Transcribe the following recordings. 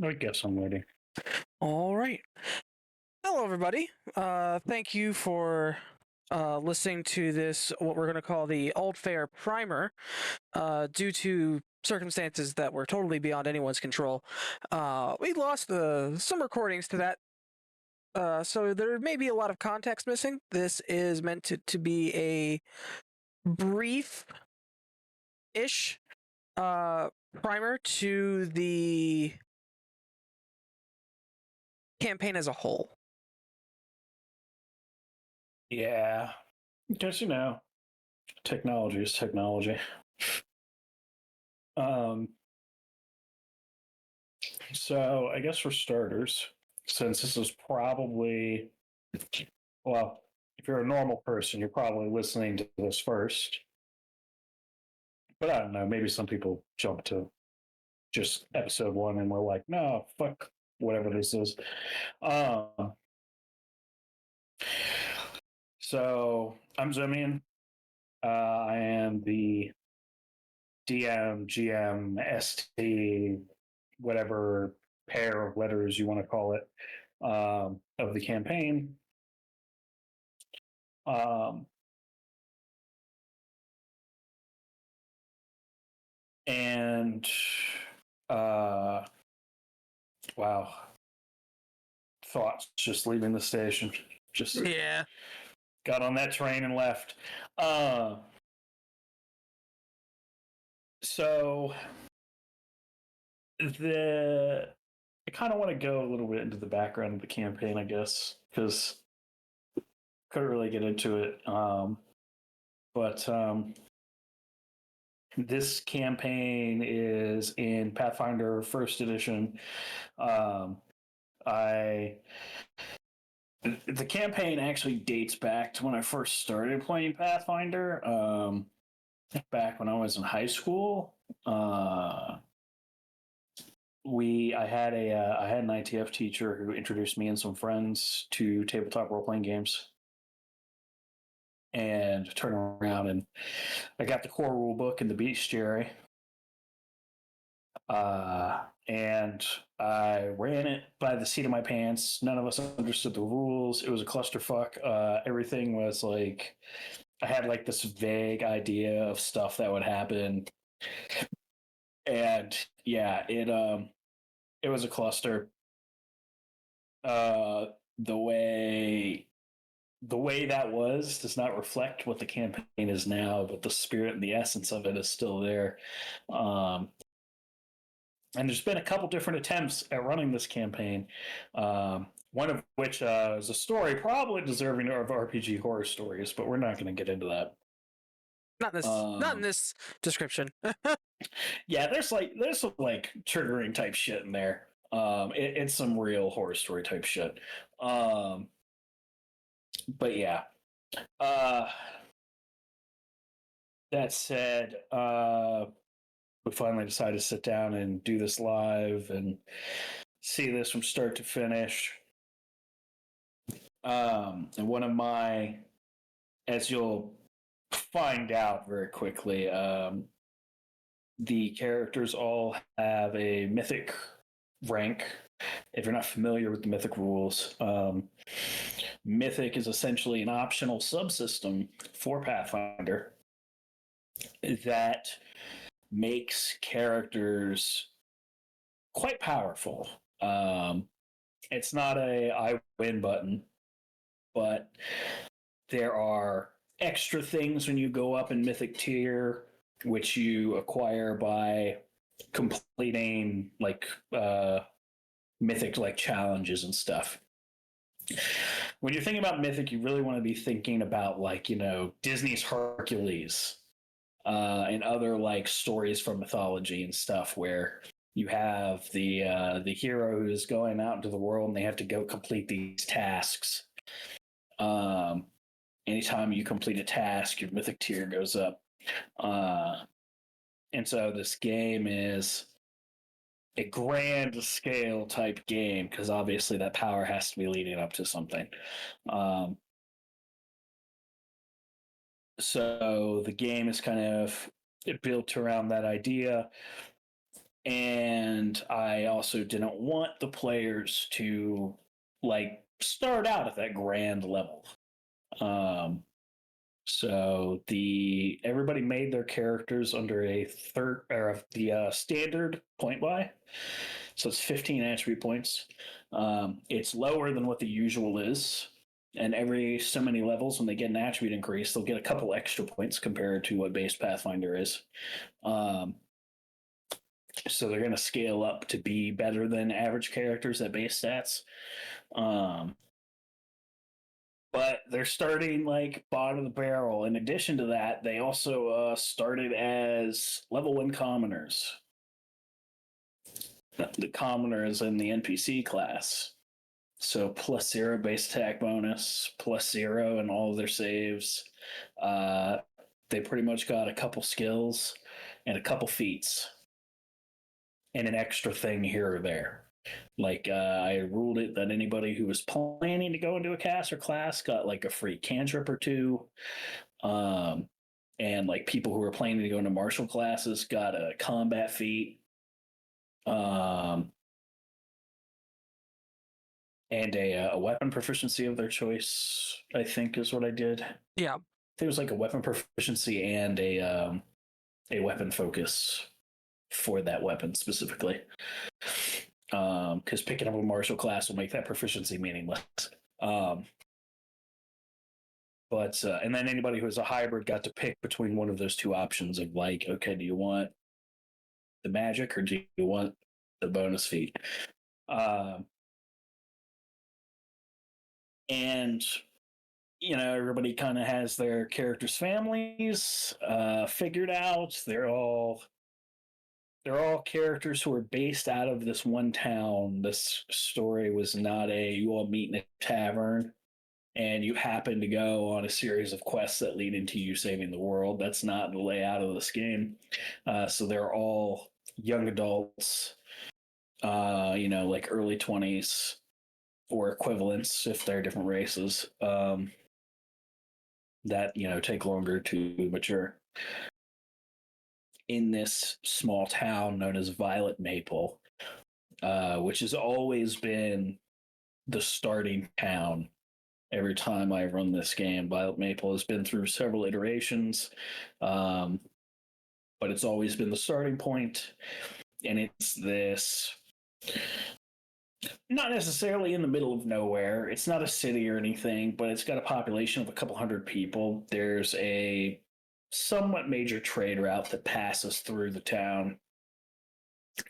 I guess I'm ready. All right. Hello, everybody. Thank you for listening to this, what we're going to call the Aldfair primer. Due to circumstances that were totally beyond anyone's control, we lost some recordings to that. So there may be a lot of context missing. This is meant to be a brief-ish primer to the campaign as a whole. Yeah, because technology is technology. So I guess for starters, since this is probably, well, if you're a normal person, you're probably listening to this first. But I don't know, maybe some people jump to just episode 1 and we're like, no, fuck whatever this is. So I'm Zemian. I am the DM, GM, ST, whatever pair of letters you want to call it, of the campaign. And wow, thoughts just leaving the station. Just got on that train and left. So I kind of want to go a little bit into the background of the campaign, I guess, because couldn't really get into it. But this campaign is in Pathfinder First Edition. The campaign actually dates back to when I first started playing Pathfinder. Back when I was in high school. I had an ITF teacher who introduced me and some friends to tabletop role playing games. And turn around and I got the core rule book and the bestiary. And I ran it by the seat of my pants. None of us understood the rules. It was a clusterfuck. Everything was like, I had like this vague idea of stuff that would happen. And yeah, it was a cluster. The way that was does not reflect what the campaign is now, but the spirit and the essence of it is still there. And there's been a couple different attempts at running this campaign, one of which is a story probably deserving of RPG horror stories, but we're not going to get into that. Not in this description. Yeah, there's some triggering type shit in there. It's some real horror story type shit. But yeah. That said, we finally decided to sit down and do this live and see this from start to finish. And one of my, as you'll find out very quickly, the characters all have a mythic rank. If you're not familiar with the mythic rules, mythic is essentially an optional subsystem for Pathfinder that makes characters quite powerful. It's not a I win button, but there are extra things when you go up in mythic tier, which you acquire by completing mythic challenges and stuff. When you're thinking about mythic, you really want to be thinking about Disney's Hercules and other stories from mythology and stuff, where you have the hero who's going out into the world and they have to go complete these tasks. Anytime you complete a task, your mythic tier goes up. And so this game is a grand scale type game because obviously that power has to be leading up to something. So the game is kind of built around that idea. And I also didn't want the players to like start out at that grand level. So everybody made their characters under a standard point buy. So it's 15 attribute points. It's lower than what the usual is. And every so many levels, when they get an attribute increase, they'll get a couple extra points compared to what base Pathfinder is. So they're going to scale up to be better than average characters at base stats. But they're starting like bottom of the barrel. In addition to that, they also started as level 1 commoners. The commoner is in the NPC class. So +0 base attack bonus, +0 in all of their saves. They pretty much got a couple skills and a couple feats and an extra thing here or there. Like I ruled it that anybody who was planning to go into a caster class got like a free cantrip or two. And like people who were planning to go into martial classes got a combat feat. And a weapon proficiency of their choice, I think, is what I did. Yeah. There was like a weapon proficiency and a weapon focus for that weapon specifically. Because picking up a martial class will make that proficiency meaningless. And then anybody who was a hybrid got to pick between one of those two options of like, okay, do you want the magic or do you want the bonus feat? And everybody kind of has their characters' families figured out. They're all characters who are based out of this one town. This story was not you all meet in a tavern and you happen to go on a series of quests that lead into you saving the world. That's not the layout of this game. So they're all young adults, like early 20s or equivalents if they're different races. That take longer to mature. In this small town known as Violet Maple, which has always been the starting town every time I run this game. Violet Maple has been through several iterations, but it's always been the starting point, and it's this not necessarily in the middle of nowhere. It's not a city or anything, but it's got a population of a couple hundred people. There's a somewhat major trade route that passes through the town,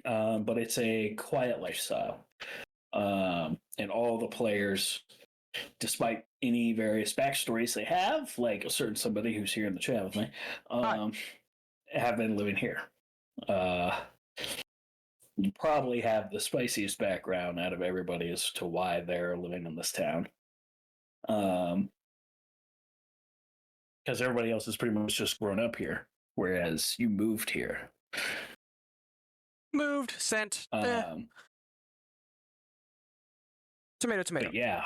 but it's a quiet lifestyle. And all the players, despite any various backstories they have, like a certain somebody who's here in the chat with me, have been living here. You probably have the spiciest background out of everybody as to why they're living in this town. Because everybody else has pretty much just grown up here, whereas you moved here. Moved, sent. Tomato. Yeah.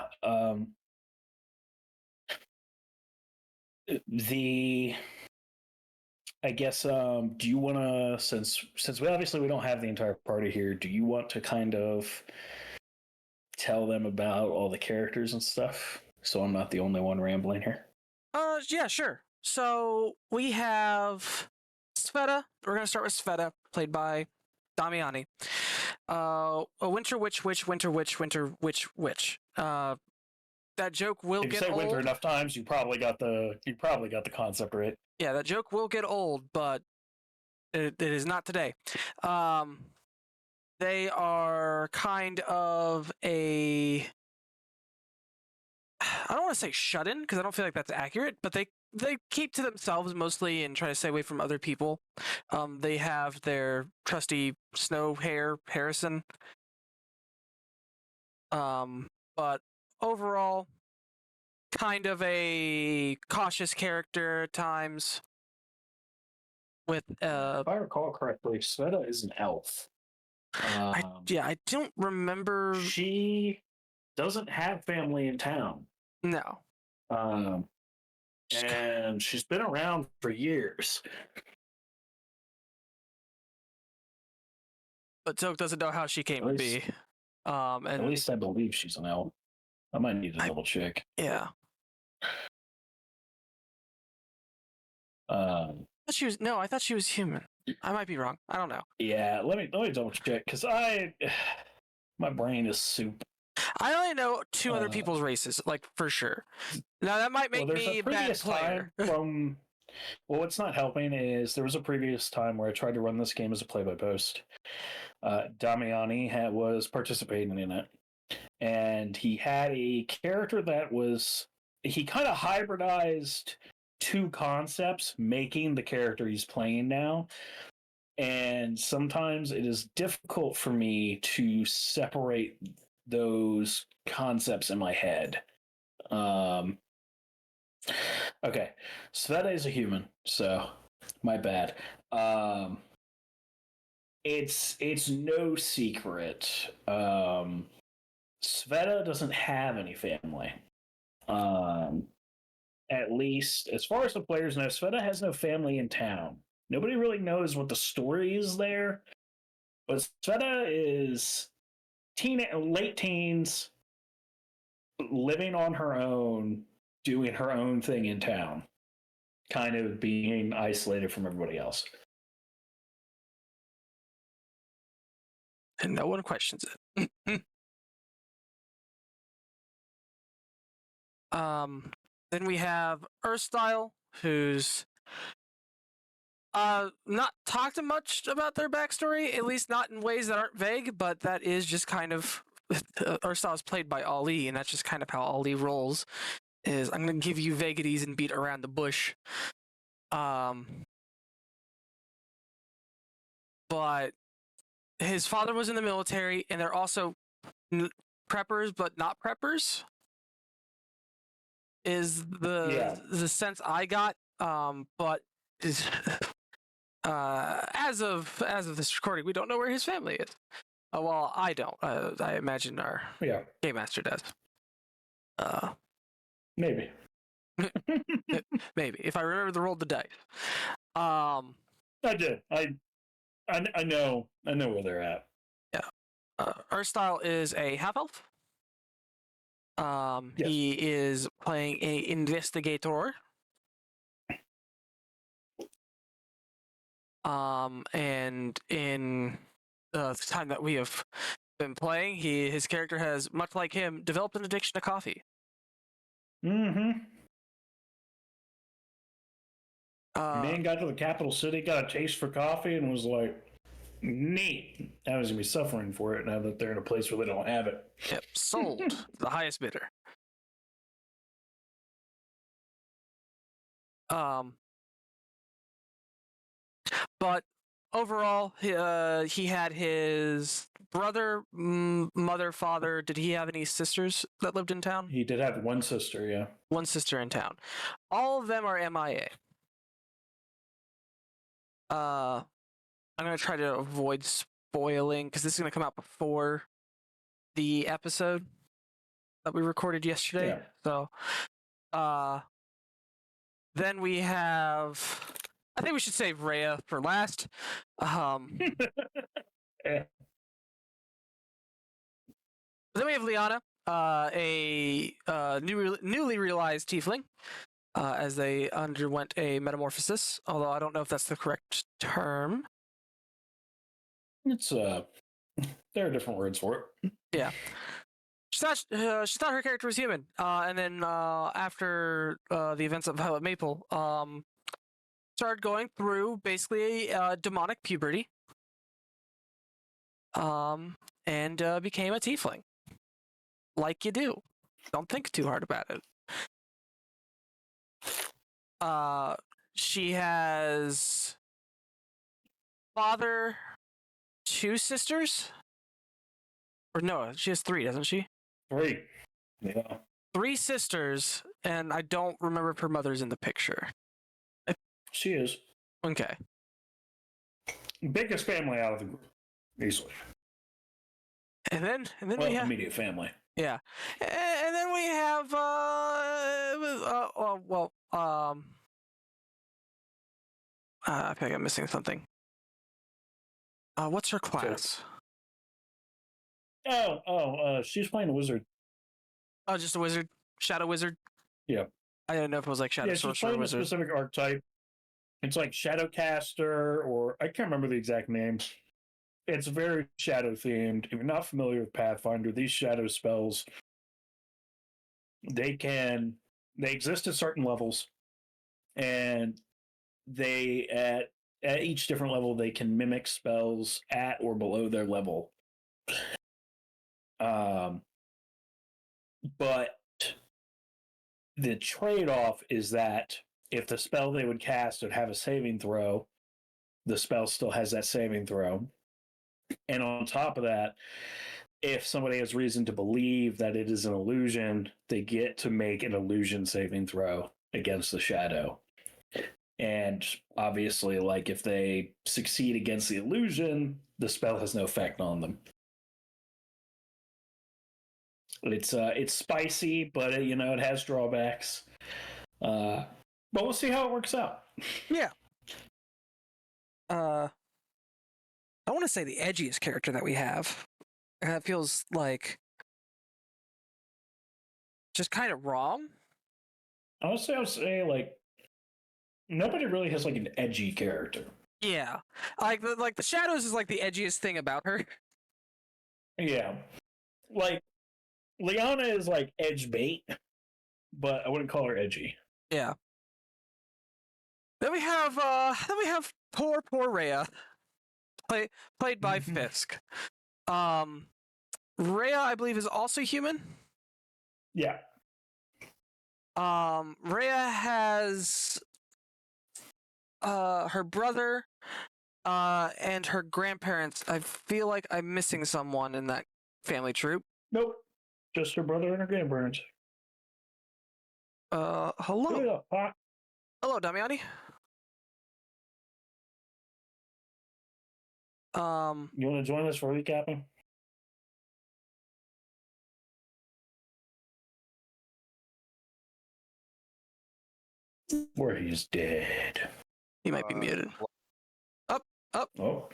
I guess, do you want to, since we don't have the entire party here, do you want to kind of tell them about all the characters and stuff, so I'm not the only one rambling here? Yeah, sure. So we have Sveta. We're gonna start with Sveta, played by Damiani. A winter witch. That joke will get old. If you say winter enough times, you probably got the concept right. Yeah, that joke will get old, but it is not today. They are kind of I don't want to say shut-in, because I don't feel like that's accurate, but they keep to themselves mostly and try to stay away from other people. They have their trusty snow hare, Harrison. But overall, kind of a cautious character at times. With if I recall correctly, Sveta is an elf. I don't remember. She doesn't have family in town. No. And she's been around for years. but Toke doesn't know how she came to be. And at least I believe she's an elf. I might need to double check. Yeah. I thought she was human. I might be wrong. I don't know. Yeah, let me double check because my brain is soup. I only know two other people's races, like for sure. Now that might make me a bad player. What's not helping is there was a previous time where I tried to run this game as a play-by-post. Damiani was participating in it, and he had a character that he kind of hybridized two concepts, making the character he's playing now. And sometimes it is difficult for me to separate those concepts in my head. Okay, Sveta is a human, so my bad. It's no secret. Sveta doesn't have any family. At least, as far as the players know, Sveta has no family in town. Nobody really knows what the story is there. But Sveta is late teens, living on her own, doing her own thing in town, kind of being isolated from everybody else. And no one questions it. Then we have Earthstyle, who's not talked much about their backstory, at least not in ways that aren't vague, but that is just kind of Earthstyle is played by Ali, and that's just kind of how Ali rolls. Is I'm gonna give you vagaries and beat around the bush. But his father was in the military, and they're also preppers, but not preppers. Is the sense I got, but as of this recording, we don't know where his family is. Well, I don't. I imagine our game master does. Maybe. Maybe if I remember to roll the dice. I did. I know where they're at. Yeah. Earthstyle is a half elf. Yes. He is playing an investigator. And in the time that we have been playing, his character has, much like him, developed an addiction to coffee. Mm-hmm. Man got to the capital city, got a taste for coffee, and was like, neat. I was going to be suffering for it now that they're in a place where they don't have it. Yep, sold. The highest bidder. But overall, he had his brother, mother, father. Did he have any sisters that lived in town? He did have one sister, yeah. One sister in town. All of them are MIA. I'm going to try to avoid spoiling, because this is going to come out before the episode that we recorded yesterday. Yeah. So, then we have... I think we should save Rhea for last. Yeah. Then we have Liana, a newly realized tiefling, as they underwent a metamorphosis, although I don't know if that's the correct term. It's there are different words for it. Yeah. She thought her character was human, and then after the events of Violet Maple, started going through basically demonic puberty, and became a tiefling. Like you do. Don't think too hard about it. She has father, 2 sisters? Or no, she has 3, doesn't she? 3. Yeah. 3 sisters, and I don't remember if her mother's in the picture. She is. Okay. Biggest family out of the group, easily. And then we have immediate family. Yeah, and then we have I feel like I'm missing something. What's her class? She's playing a wizard. Oh, just a wizard, shadow wizard. Yeah. I didn't know if it was like shadow She's sorcerer playing wizard. a specific archetype. It's like Shadowcaster, or I can't remember the exact name. It's very shadow themed. If you're not familiar with Pathfinder, these shadow spells, they exist at certain levels, and they at each different level they can mimic spells at or below their level. But the trade-off is that if the spell they would cast would have a saving throw, the spell still has that saving throw. And on top of that, if somebody has reason to believe that it is an illusion, they get to make an illusion saving throw against the shadow. And obviously, like if they succeed against the illusion, the spell has no effect on them. It's spicy, but it has drawbacks. But we'll see how it works out. Yeah. I want to say the edgiest character that we have. That feels like just kind of wrong. Honestly, I would say like nobody really has like an edgy character. Yeah, like the shadows is like the edgiest thing about her. Yeah, like Liana is like edge bait, but I wouldn't call her edgy. Yeah. Then we have poor Rhea, played by Fisk. Rhea, I believe, is also human. Yeah. Rhea has her brother and her grandparents. I feel like I'm missing someone in that family troop. Nope. Just her brother and her grandparents. Hello. Hello, Damiani. You want to join us for recapping? Where he's dead. He might be muted. Up. Oh.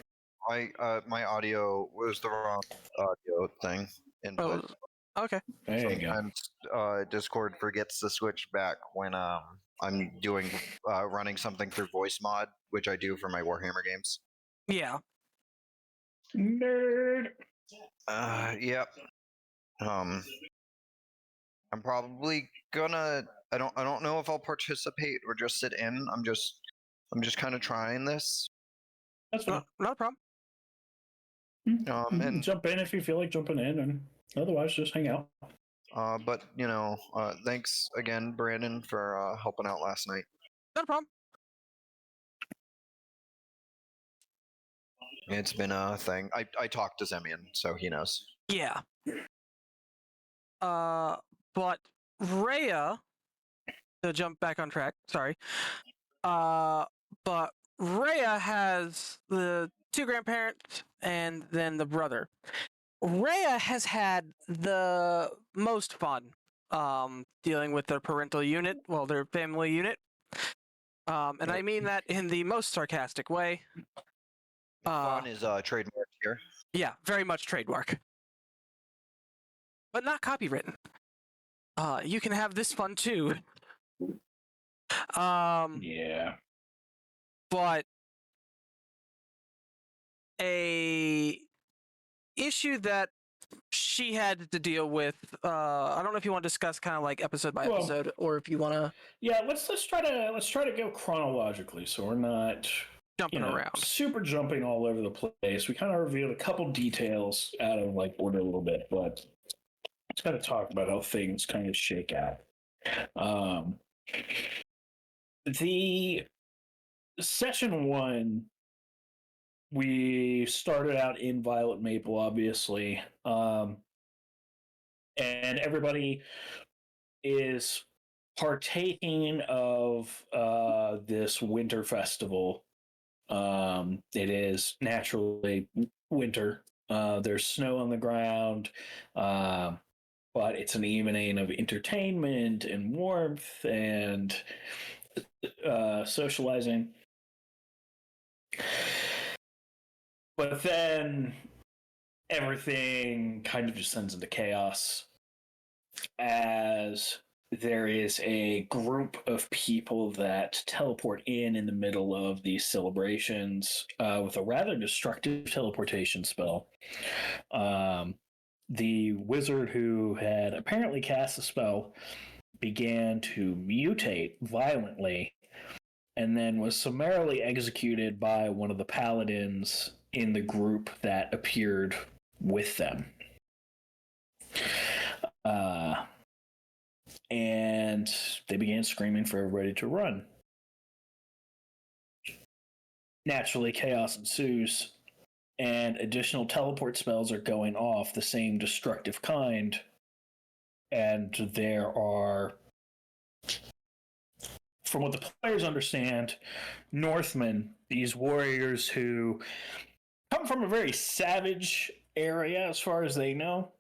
My audio was the wrong audio thing. Input. Oh, okay. There you go. Sometimes Discord forgets to switch back when I'm doing running something through voice mod, which I do for my Warhammer games. Yeah. Nerd. Yep. I'm probably gonna. I don't know if I'll participate or just sit in. I'm just kind of trying this. That's fine. Not a problem. And jump in if you feel like jumping in, and otherwise just hang out. But thanks again, Brandon, for helping out last night. Not a problem. It's been a thing. I talked to Zemian, so he knows. Yeah. But Rhea, to jump back on track, sorry. But Rhea has the two grandparents and then the brother. Rhea has had the most fun dealing with their parental unit, their family unit. And I mean that in the most sarcastic way. Fun is trademarked here. Yeah, very much trademark. But not copywritten. You can have this fun too. Yeah. But a issue that she had to deal with, I don't know if you want to discuss kind of like episode by episode, or if you want to. Yeah, let's try to go chronologically, so we're not jumping around, super jumping all over the place. We kind of revealed a couple details out of like order a little bit, but let's kind of talk about how things kind of shake out. The session 1, we started out in Violet Maple, obviously, and everybody is partaking of this winter festival. It is naturally winter. There's snow on the ground, but it's an evening of entertainment and warmth and socializing. But then everything kind of descends into chaos as there is a group of people that teleport in the middle of these celebrations with a rather destructive teleportation spell. The wizard who had apparently cast the spell began to mutate violently and then was summarily executed by one of the paladins in the group that appeared with them. And they began screaming for everybody to run. Naturally, chaos ensues, and additional teleport spells are going off, the same destructive kind. And there are, from what the players understand, Northmen, these warriors who come from a very savage area as far as they know,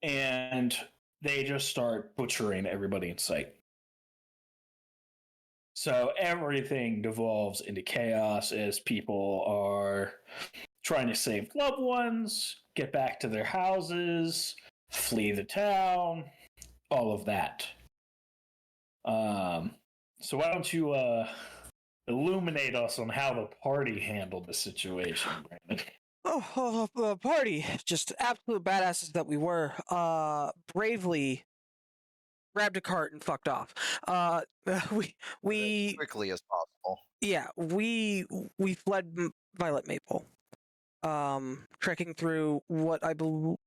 and they just start butchering everybody in sight. So everything devolves into chaos as people are trying to save loved ones, get back to their houses, flee the town, all of that. So why don't you illuminate us on how the party handled the situation, Brandon? The party, just absolute badasses that we were, bravely grabbed a cart and fucked off. We As quickly as possible. Yeah, we fled Violet Maple, trekking through what I believe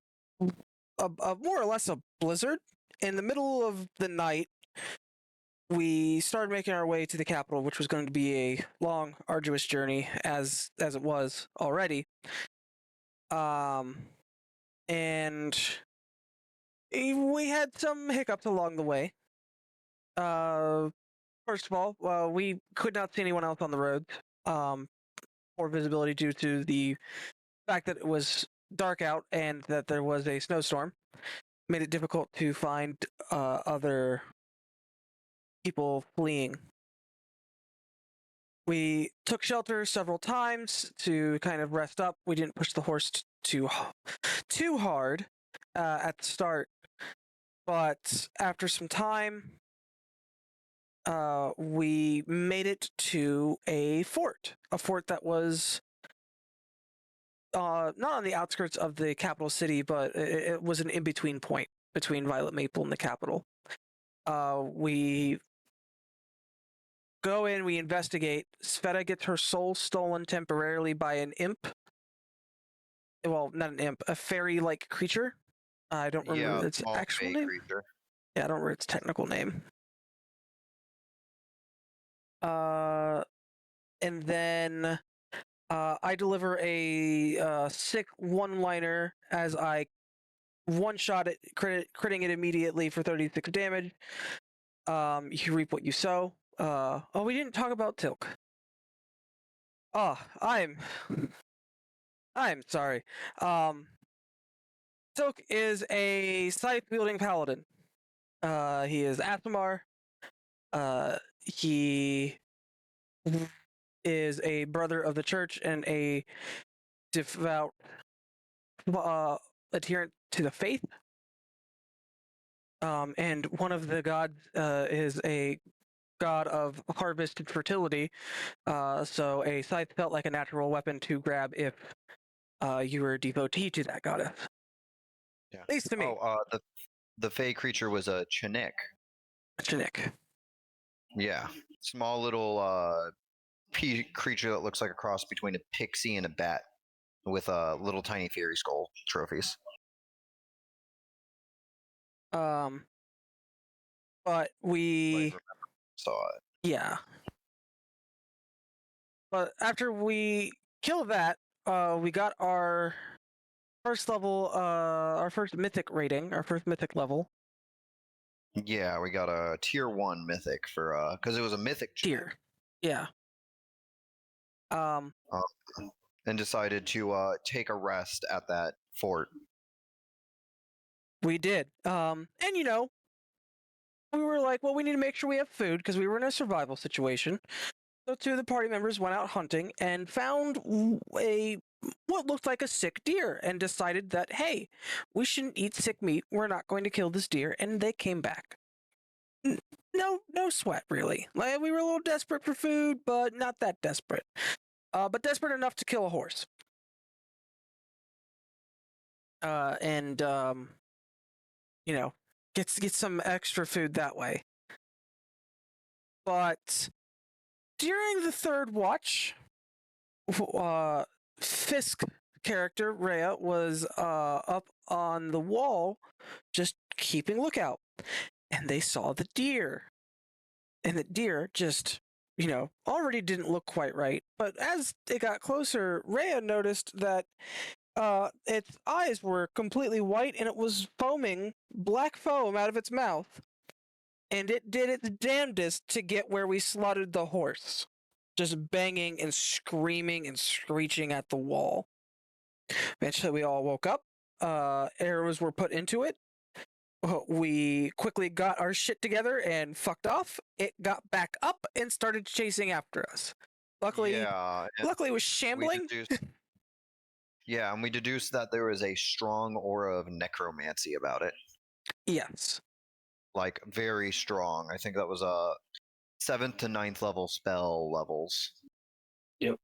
more or less a blizzard. In the middle of the night, we started making our way to the capital, which was going to be a long, arduous journey, as it was already. And we had some hiccups along the way. First of all, we could not see anyone else on the roads. Poor visibility due to the fact that it was dark out and that there was a snowstorm. Made it difficult to find other people fleeing. We took shelter several times to kind of rest up. We didn't push the horse too hard at the start, but after some time, we made it to a fort that was not on the outskirts of the capital city, but it was an in-between point between Violet Maple and the capital. We go in, we investigate. Sveta gets her soul stolen temporarily by an imp. Well, not an imp, a fairy-like creature. I don't remember its actual name. Creature. Yeah, I don't remember its technical name. And then I deliver a sick one-liner as I one-shot it, critting it immediately for 36 damage. You reap what you sow. We didn't talk about Tilk. I'm sorry. Tilk is a scythe-wielding paladin. He is Asimar. He is a brother of the church and a devout adherent to the faith. And one of the gods is a god of harvest and fertility. So a scythe felt like a natural weapon to grab if you were a devotee to that goddess. Yeah. At least to me. The fey creature was a Chinook. A Chinook. Yeah. Small little creature that looks like a cross between a pixie and a bat with little tiny fairy skull trophies. But we saw it. Yeah. But after we killed that, we got our first level, our first mythic rating, our first mythic level. Yeah, we got a tier 1 mythic for because it was a mythic tier. Yeah. And decided to take a rest at that fort. We did. And you know, we were like, well, we need to make sure we have food because we were in a survival situation. So two of the party members went out hunting and found a what looked like a sick deer and decided that, hey, we shouldn't eat sick meat. We're not going to kill this deer. And they came back. No sweat, really. Like, we were a little desperate for food, but not that desperate. But desperate enough to kill a horse. And get some extra food that way. But during the third watch, Fisk character Rhea was up on the wall, just keeping lookout, and they saw the deer, and the deer just already didn't look quite right. But as it got closer, Rhea noticed that its eyes were completely white, and it was foaming black foam out of its mouth. And it did its damnedest to get where we slaughtered the horse, just banging and screaming and screeching at the wall. Eventually, we all woke up. Arrows were put into it. We quickly got our shit together and fucked off. It got back up and started chasing after us. Luckily, it was shambling. And we deduced that there was a strong aura of necromancy about it. Yes. Like, very strong. I think that was 7th to 9th level spell levels. Yep.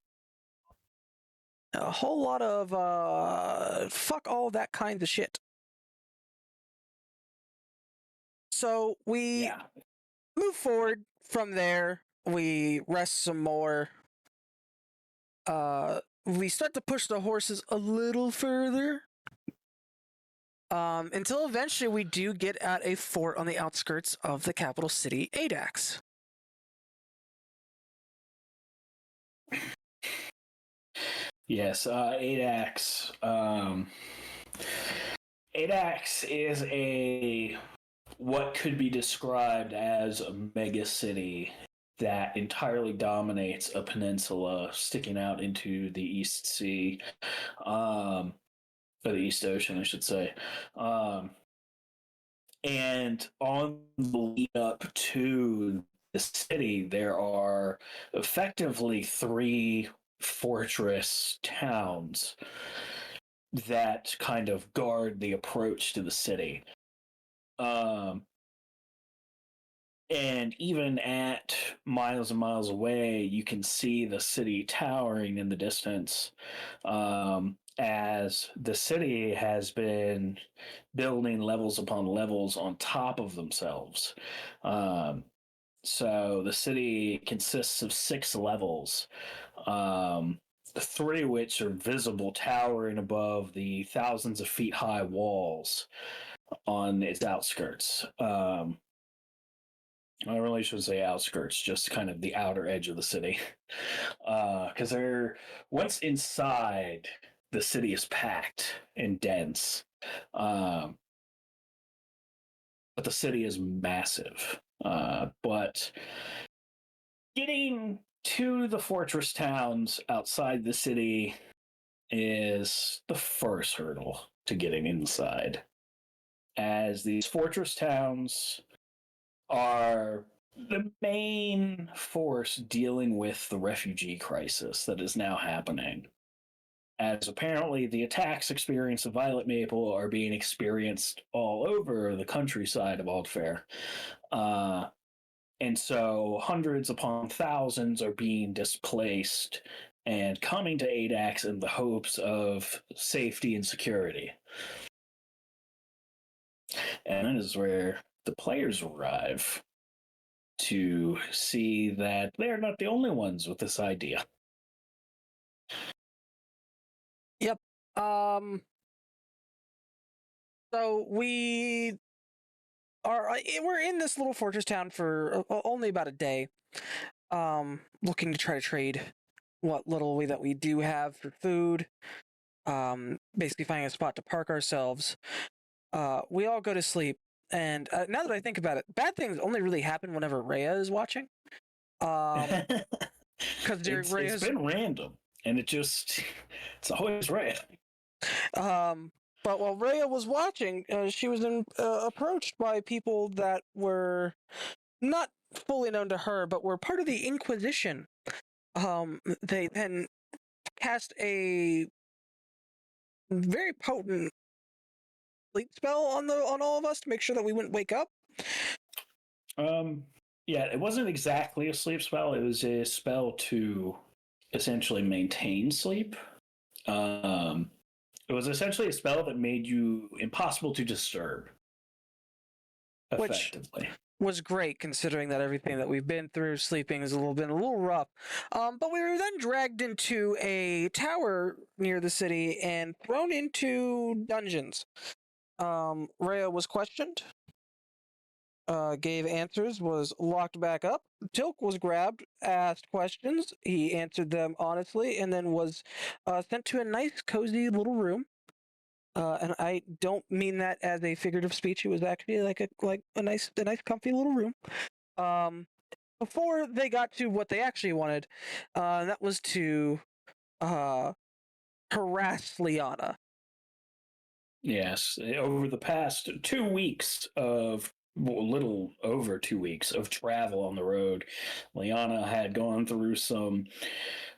A whole lot of fuck all that kind of shit. So we move forward from there. We rest some more. We start to push the horses a little further. Until eventually we do get at a fort on the outskirts of the capital city, Adax. Yes, Adax. Adax is what could be described as a mega city that entirely dominates a peninsula sticking out into the East Sea. Or the East Ocean, I should say. And on the lead up to the city, there are effectively 3 fortress towns that kind of guard the approach to the city. And even at miles and miles away, you can see the city towering in the distance. As the city has been building levels upon levels on top of themselves. So the city consists of 6 levels, 3 of which are visible, towering above the thousands of feet high walls on its outskirts. I really should say outskirts, just kind of the outer edge of the city. Because once inside, the city is packed and dense. But the city is massive. But getting to the fortress towns outside the city is the first hurdle to getting inside. As these fortress towns are the main force dealing with the refugee crisis that is now happening. As apparently the attacks experienced of Violet Maple are being experienced all over the countryside of Aldfair. And so hundreds upon thousands are being displaced and coming to Adax in the hopes of safety and security. And that is where the players arrive to see that they're not the only ones with this idea. Yep. So we're in this little fortress town for only about a day, looking to try to trade what little that we do have for food, basically finding a spot to park ourselves. We all go to sleep, and now that I think about it, bad things only really happen whenever Rhea is watching. Because it's been random, and it's always Rhea. But while Rhea was watching, she was approached by people that were not fully known to her, but were part of the Inquisition. They then cast a very potent sleep spell on all of us to make sure that we wouldn't wake up. Yeah, it wasn't exactly a sleep spell. It was a spell to essentially maintain sleep. It was essentially a spell that made you impossible to disturb. Effectively. Which was great considering that everything that we've been through, sleeping is been a little rough. But we were then dragged into a tower near the city and thrown into dungeons. Rhea was questioned, gave answers, was locked back up. Tilk was grabbed, asked questions. He answered them honestly, and then was sent to a nice, cozy little room. And I don't mean that as a figurative speech. It was actually like a nice, comfy little room. Before they got to what they actually wanted, that was to harass Liana. Yes, over the past 2 weeks of a little over 2 weeks of travel on the road, Liana had gone through some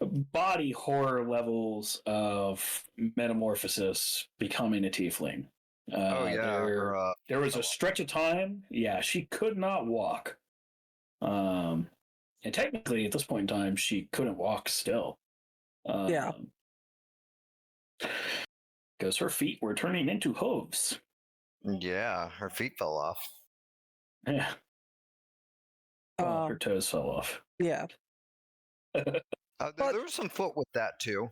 body horror levels of metamorphosis, becoming a tiefling. There was a stretch of time, she could not walk. And technically, at this point in time, she couldn't walk still. Because her feet were turning into hooves. Yeah, her feet fell off. Yeah. Well, her toes fell off. Yeah. There was some foot with that too.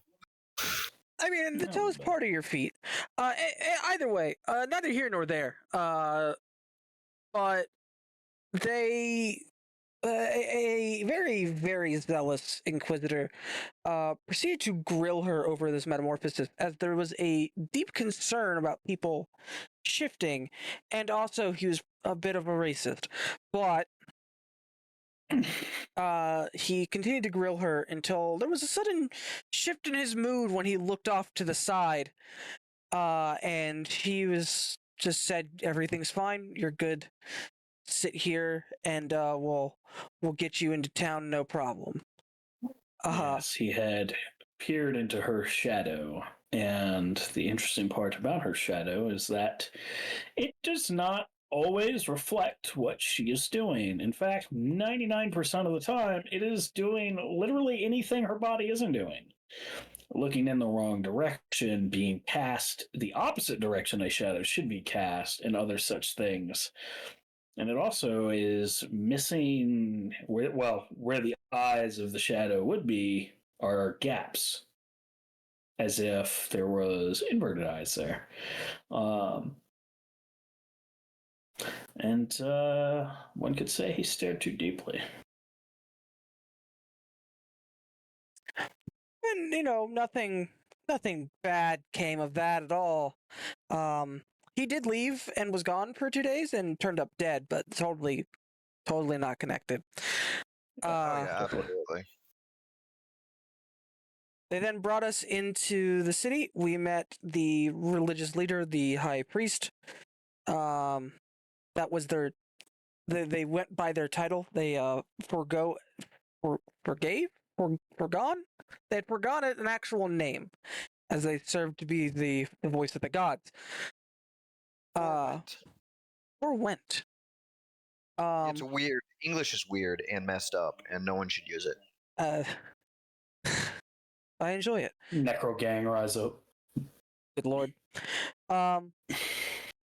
I mean, the toe is part of your feet. Either way, neither here nor there. But they, a very, very zealous inquisitor, proceeded to grill her over this metamorphosis, as there was a deep concern about people shifting, and also he was a bit of a racist. But he continued to grill her until there was a sudden shift in his mood when he looked off to the side, and he was just said, "Everything's fine. You're good. Sit here, and we'll get you into town, no problem." Yes, he had peered into her shadow, and the interesting part about her shadow is that it does not always reflect what she is doing. In fact, 99% of the time, it is doing literally anything her body isn't doing. Looking in the wrong direction, being cast the opposite direction a shadow should be cast, and other such things. And it also is missing where the eyes of the shadow would be are gaps, as if there was inverted eyes there. And one could say he stared too deeply. And nothing bad came of that at all. He did leave and was gone for 2 days and turned up dead, but totally not connected. Absolutely. They then brought us into the city. We met the religious leader, the high priest. That was they went by their title. They forgone. They had forgone an actual name, as they served to be the voice of the gods. Or went. It's weird. English is weird and messed up, and no one should use it. I enjoy it. Necro gang, rise up. Good lord.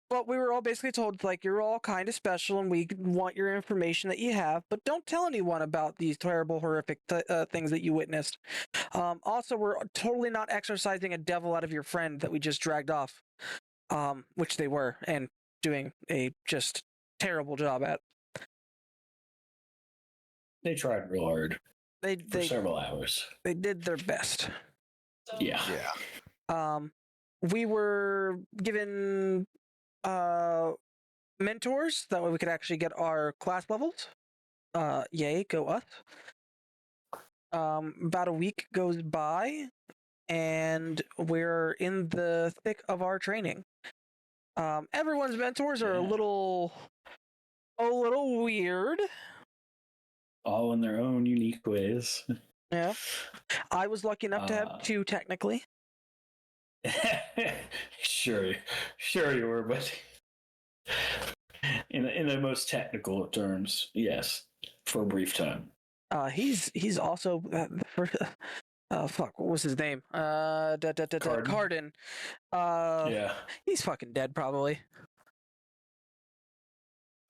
But we were all basically told, like, you're all kind of special, and we want your information that you have, but don't tell anyone about these terrible, horrific things that you witnessed. Also, we're totally not exorcising a devil out of your friend that we just dragged off, which they were, and doing a just terrible job at. They tried real hard. For several hours. They did their best. Yeah. We were given mentors, that way we could actually get our class levels. Yay, go us. About a week goes by, and we're in the thick of our training. Everyone's mentors are a little weird. All in their own unique ways. Yeah. I was lucky enough to have 2, technically. Sure, you were, but in the most technical of terms, yes, for a brief time. He's also fuck, what was his name? Cardin. Yeah. He's fucking dead probably.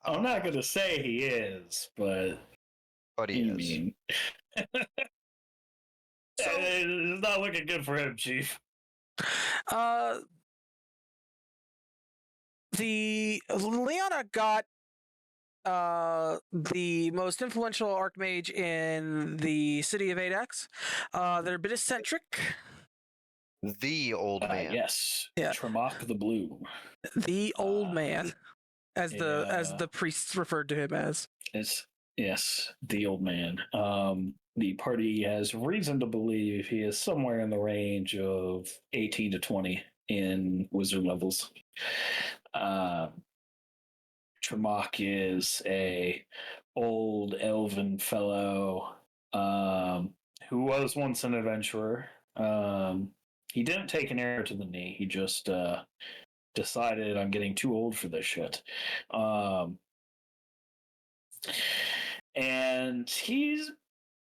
I'm not gonna say he is, but he is. Mean. So, it's not looking good for him, Chief. The Leona got the most influential archmage in the city of Adex. They're a bit eccentric. The old man. Yes. Yeah. Tremock the Blue. The old man, as the priests referred to him as. Yes, the old man. The party has reason to believe he is somewhere in the range of 18 to 20 in wizard levels. Tremock is a old elven fellow who was once an adventurer. He didn't take an arrow to the knee. He just decided, I'm getting too old for this shit. And he's,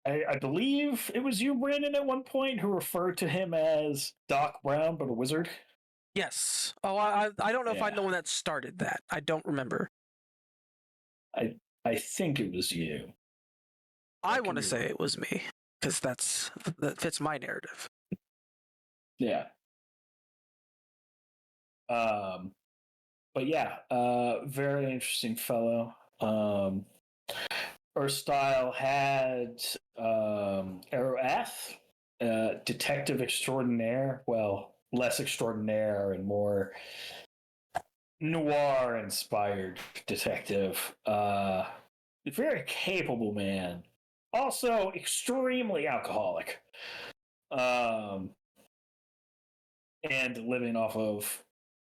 I believe it was you, Brandon, at one point who referred to him as Doc Brown, but a wizard. Yes. Oh, I don't know if I'm the one that started that. I don't remember. I think it was you. I want to say it was me because that fits my narrative. Yeah. But yeah, very interesting fellow. Erstyle had Aroath, detective extraordinaire. Well, less extraordinaire and more noir-inspired detective. Very capable man. Also extremely alcoholic. And living off of,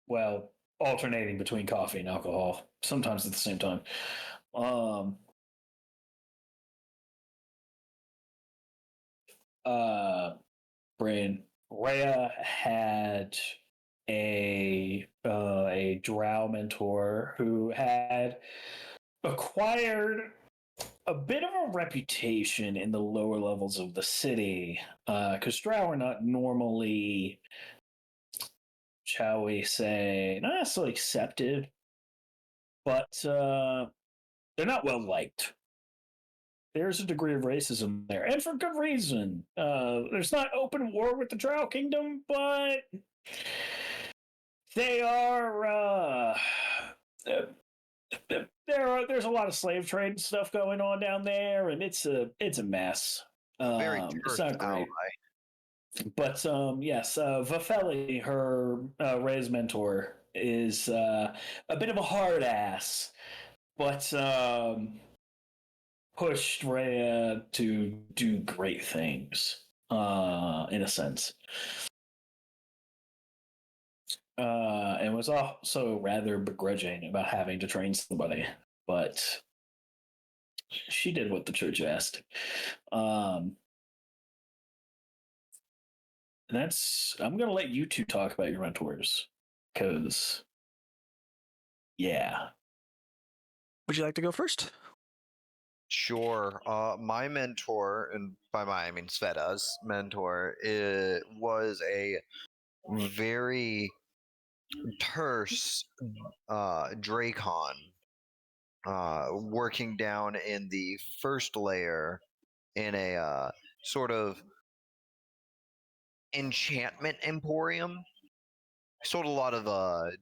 well, alternating between coffee and alcohol, sometimes at the same time. Brain Rhea had a drow mentor who had acquired a bit of a reputation in the lower levels of the city, because drow are not normally, shall we say, not necessarily accepted, but they're not well liked. There's a degree of racism there, and for good reason. There's not open war with the Drow Kingdom, but they are. There's a lot of slave trade and stuff going on down there, and it's a mess. Very it's not great. ally. But yes, Vafeli, her Ray's mentor, is a bit of a hard ass, but pushed Rhea to do great things, in a sense. And was also rather begrudging about having to train somebody, but she did what the church asked. I'm gonna let you two talk about your mentors, because yeah. Would you like to go first? Sure. My mentor, and by my I mean Sveta's mentor, was a very terse Dracon, working down in the first layer in a sort of enchantment emporium. Sold a lot of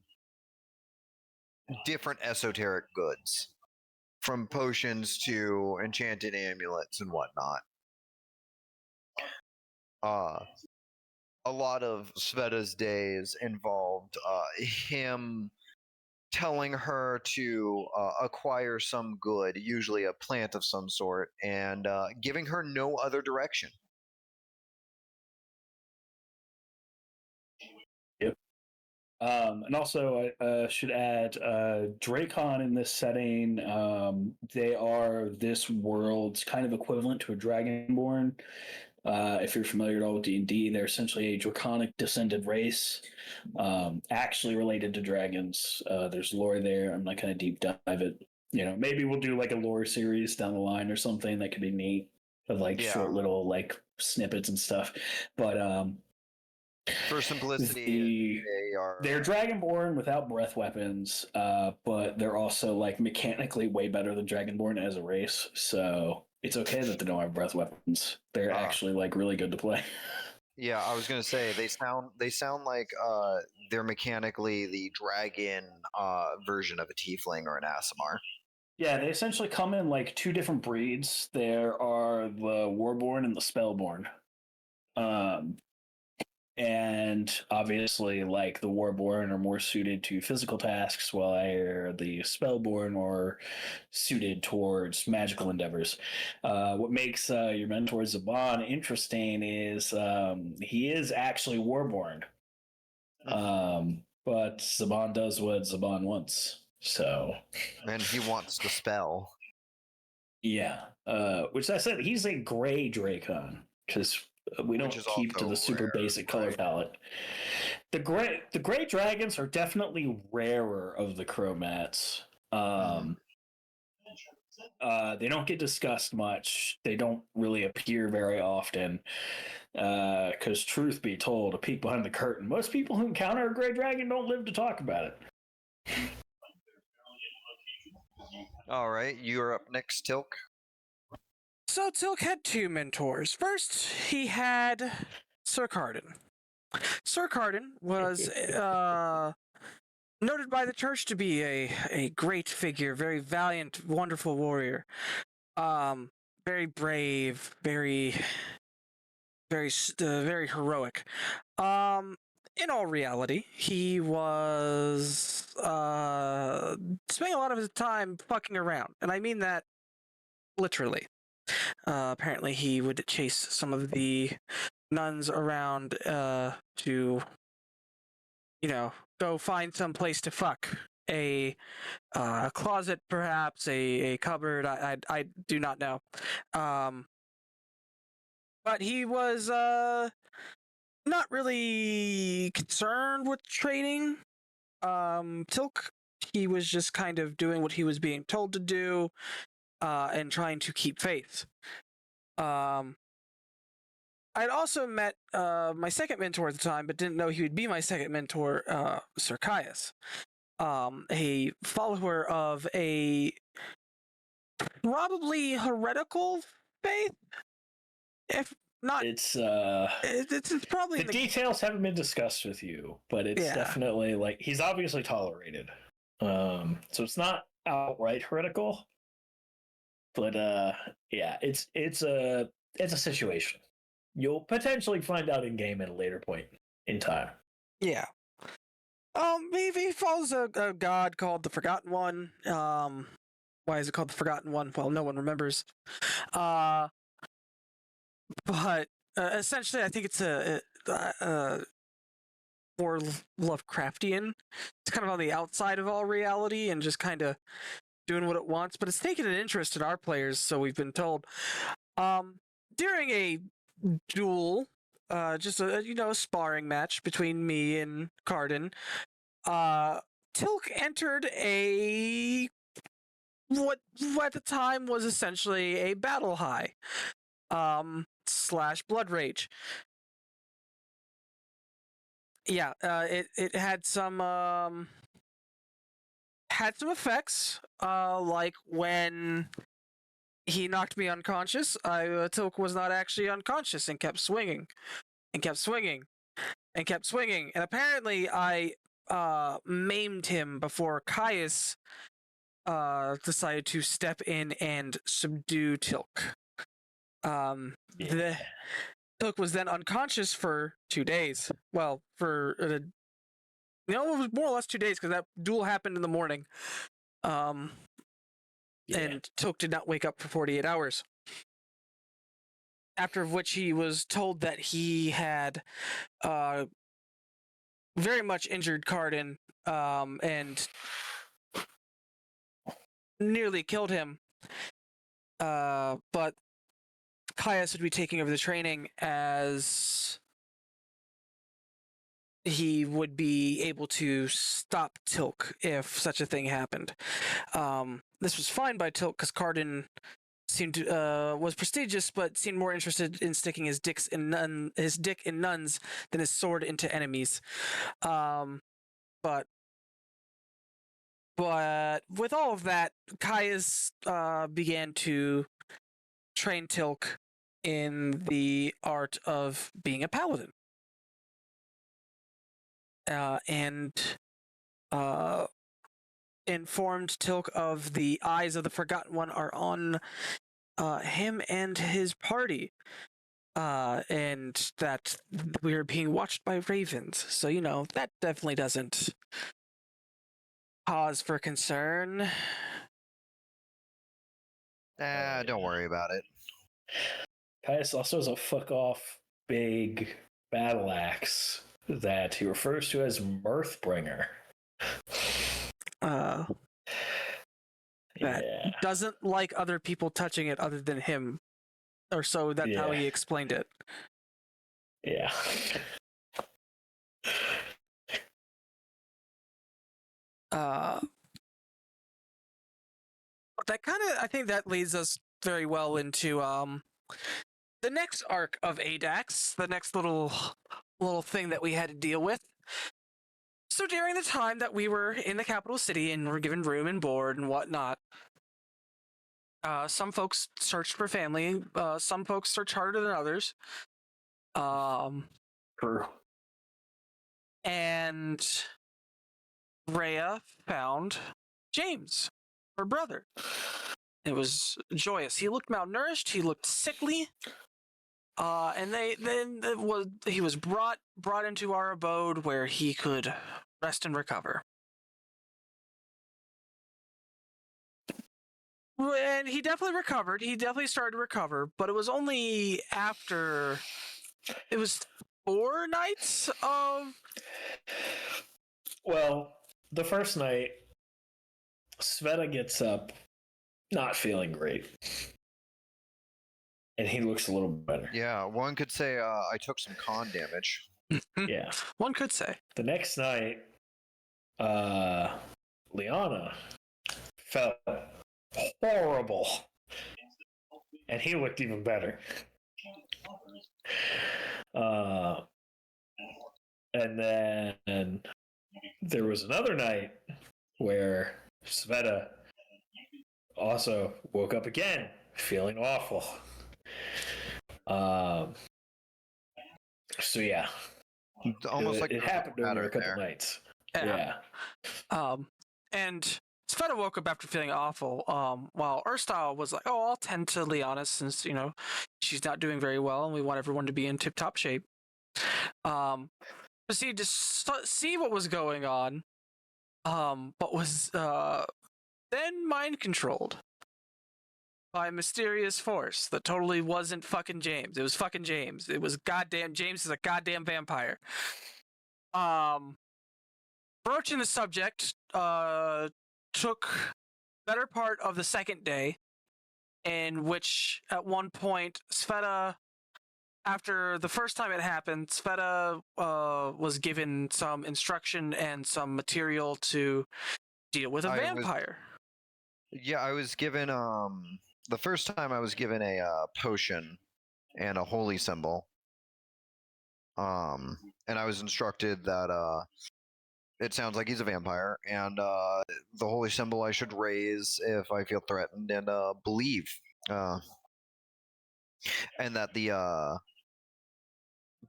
different esoteric goods, from potions to enchanted amulets and whatnot. A lot of Sveta's days involved him telling her to acquire some good, usually a plant of some sort, and giving her no other direction. Yep. And also, I should add, Dracon in this setting, they are this world's kind of equivalent to a Dragonborn. If you're familiar at all with D&D, they're essentially a draconic descended race, actually related to dragons. There's lore there. I'm not going to deep dive it. Maybe we'll do like a lore series down the line or something that could be neat, of like short little like snippets and stuff. But for simplicity, they're dragonborn without breath weapons, but they're also like mechanically way better than dragonborn as a race. So it's okay that they don't have breath weapons. They're actually like really good to play. Yeah, I was gonna say they sound like they're mechanically the dragon version of a tiefling or an Aasimar. Yeah, they essentially come in like two different breeds. There are the Warborn and the Spellborn. And obviously, like the Warborn are more suited to physical tasks, while the Spellborn are suited towards magical endeavors. What makes your mentor Zaban interesting is he is actually Warborn. But Zaban does what Zaban wants. So, and he wants to spell. Yeah, which I said he's a gray Dracon because we don't keep to the super basic color palette. The gray dragons are definitely rarer of the chromats. They don't get discussed much. They don't really appear very often. Because truth be told, a peek behind the curtain, most people who encounter a gray dragon don't live to talk about it. All right, you're up next, Tilk. So Tilk had two mentors. First, he had Sir Carden. Sir Carden was noted by the church to be a great figure, very valiant, wonderful warrior. Very brave, very heroic. In all reality, he was spending a lot of his time fucking around, and I mean that literally. Apparently, he would chase some of the nuns around to, go find some place to fuck. A closet, perhaps, a cupboard. I do not know. But he was not really concerned with training. Tilk, he was just kind of doing what he was being told to do, and trying to keep faith. I'd also met my second mentor at the time, but didn't know he would be my second mentor, Sir Caius, a follower of a probably heretical faith, if not. It's probably the details haven't been discussed with you, but it's definitely like he's obviously tolerated. So it's not outright heretical, but it's a situation. You'll potentially find out in game at a later point in time. Yeah. He follows a god called the Forgotten One. Why is it called the Forgotten One? Well, no one remembers. But essentially, I think it's a more Lovecraftian. It's kind of on the outside of all reality and just kind of doing what it wants, but it's taken an interest in our players, so we've been told. During a duel, just a sparring match between me and Carden, Tilk entered what at the time was essentially a battle high, / blood rage. Yeah, it had some effects, like when he knocked me unconscious. Tilk was not actually unconscious and kept swinging, and kept swinging, and kept swinging. And apparently I maimed him before Caius decided to step in and subdue Tilk. Tilk was then unconscious for 2 days. Well, it was more or less 2 days because that duel happened in the morning. And Tilk did not wake up for 48 hours. After which he was told that he had very much injured Carden and nearly killed him. But Caius would be taking over the training, as he would be able to stop Tilk if such a thing happened. This was fine by Tilk because Cardin seemed to, was prestigious, but seemed more interested in sticking his dick in nuns than his sword into enemies. But with all of that, Caius began to train Tilk in the art of being a paladin. And informed Tilk of the eyes of the Forgotten One are on him and his party, and that we are being watched by ravens. So, that definitely doesn't cause for concern. Don't worry about it. Caius also has a fuck-off big battle axe that he refers to as Mirthbringer. That doesn't like other people touching it other than him. Or so that's how he explained it. Yeah. That kind of, I think that leads us very well into the next arc of ADAX, the next little thing that we had to deal with. So during the time that we were in the capital city and were given room and board and whatnot, some folks searched for family. Some folks searched harder than others. True. And Rhea found James, her brother. It was joyous. He looked malnourished. He looked sickly. And he was brought into our abode where he could rest and recover. And he definitely recovered. He definitely started to recover, but it was only after it was 4 nights of. Well, the first night, Sveta gets up, not feeling great. And he looks a little better. Yeah, one could say I took some con damage. Yeah. One could say. The next night, Liana felt horrible. And he looked even better. And then there was another night where Sveta also woke up again, feeling awful. So yeah, Almost like it happened over a couple nights. Yeah. And Sveta woke up after feeling awful. While Erstyle was like, "Oh, I'll tend to Liana since she's not doing very well, and we want everyone to be in tip-top shape." Proceeded to see what was going on, but was then mind controlled by a mysterious force that totally wasn't fucking James. It was fucking James. It was goddamn James is a goddamn vampire. Broaching the subject took better part of the second day, in which at one point Sveta, after the first time it happened, Sveta was given some instruction and some material to deal with a vampire. I was given the first time I was given a potion and a holy symbol. And I was instructed that it sounds like he's a vampire, and the holy symbol I should raise if I feel threatened and believe, and that the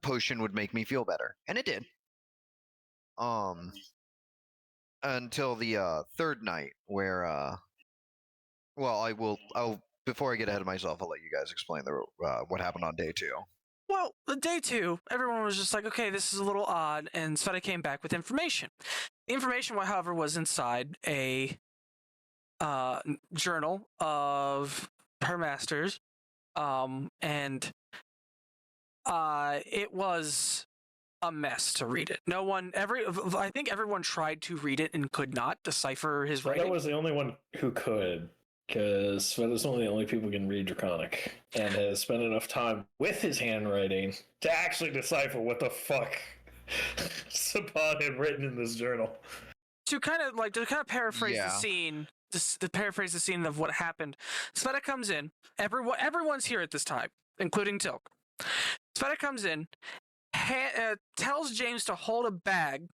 potion would make me feel better, and it did. Until the third night, where I'll before I get ahead of myself, I'll let you guys explain what happened on day 2. Well, day 2, everyone was just like, okay, this is a little odd, and Sveta came back with information. The information, however, was inside a journal of her master's, and it was a mess to read it. I think everyone tried to read it and could not decipher his writing. That was the only one who could, because Sveta's one of the only people who can read Draconic and has spent enough time with his handwriting to actually decipher what the fuck Saban had written in this journal. To kind of paraphrase the scene, to paraphrase the scene of what happened. Sveta comes in. Everyone's here at this time, including Tilk. Sveta comes in, tells James to hold a bag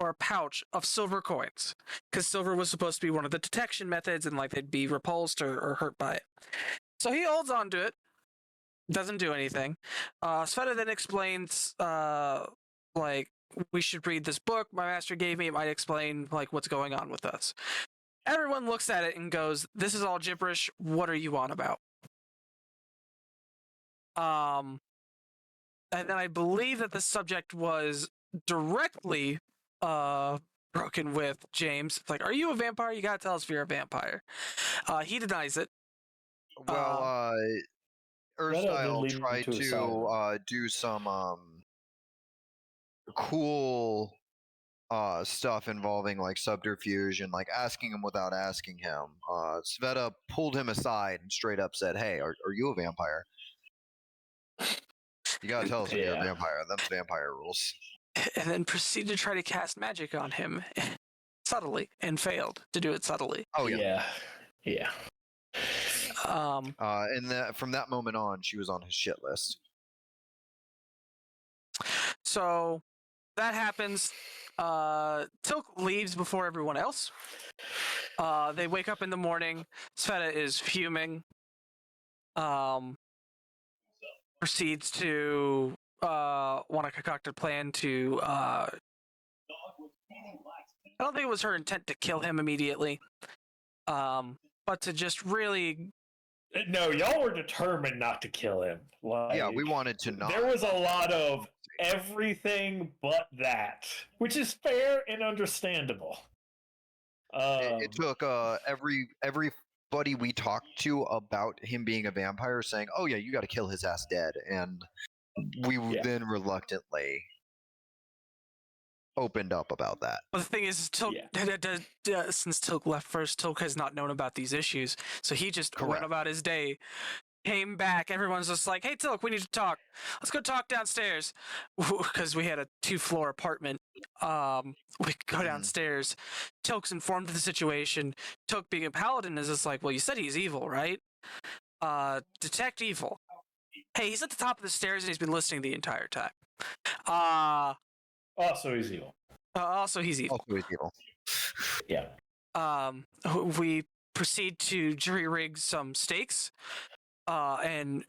or a pouch of silver coins, because silver was supposed to be one of the detection methods, and like they'd be repulsed or hurt by it. So he holds on to it, doesn't do anything. Sveta then explains, like, we should read this book my master gave me. It might explain like what's going on with us. Everyone looks at it and goes, "This is all gibberish. What are you on about?" And then I believe that the subject was directly broken with James. It's like, "Are you a vampire? You gotta tell us if you're a vampire." He denies it. Well, Erstyle tried to do some cool stuff involving like subterfuge and like asking him without asking him. Sveta pulled him aside and straight up said, "Hey, are you a vampire? You gotta tell us if you're a vampire. Them's vampire rules." And then proceeded to try to cast magic on him subtly and failed to do it subtly. Oh yeah. And from that moment on, she was on his shit list. So that happens. Tilk leaves before everyone else. They wake up in the morning. Sveta is fuming. Proceeds to want to concoct a plan to. I don't think it was her intent to kill him immediately, but to just really. No, y'all were determined not to kill him. Like, yeah, we wanted to not. There was a lot of everything but that, which is fair and understandable. It took everybody we talked to about him being a vampire saying, "Oh yeah, you got to kill his ass dead," and we then reluctantly opened up about that. Well, the thing is, Tilk, since Tilk left first, Tilk has not known about these issues, so he just went about his day. Came back, everyone's just like, "Hey Tilk, we need to talk. Let's go talk downstairs," because we had a 2-floor apartment. We go downstairs. Tilk's informed of the situation. Tilk, being a paladin, is just like, "Well, you said he's evil, right? Detect evil. Hey, he's at the top of the stairs and he's been listening the entire time. Also, he's evil. Also, he's evil. Yeah. We proceed to jury rig some stakes. And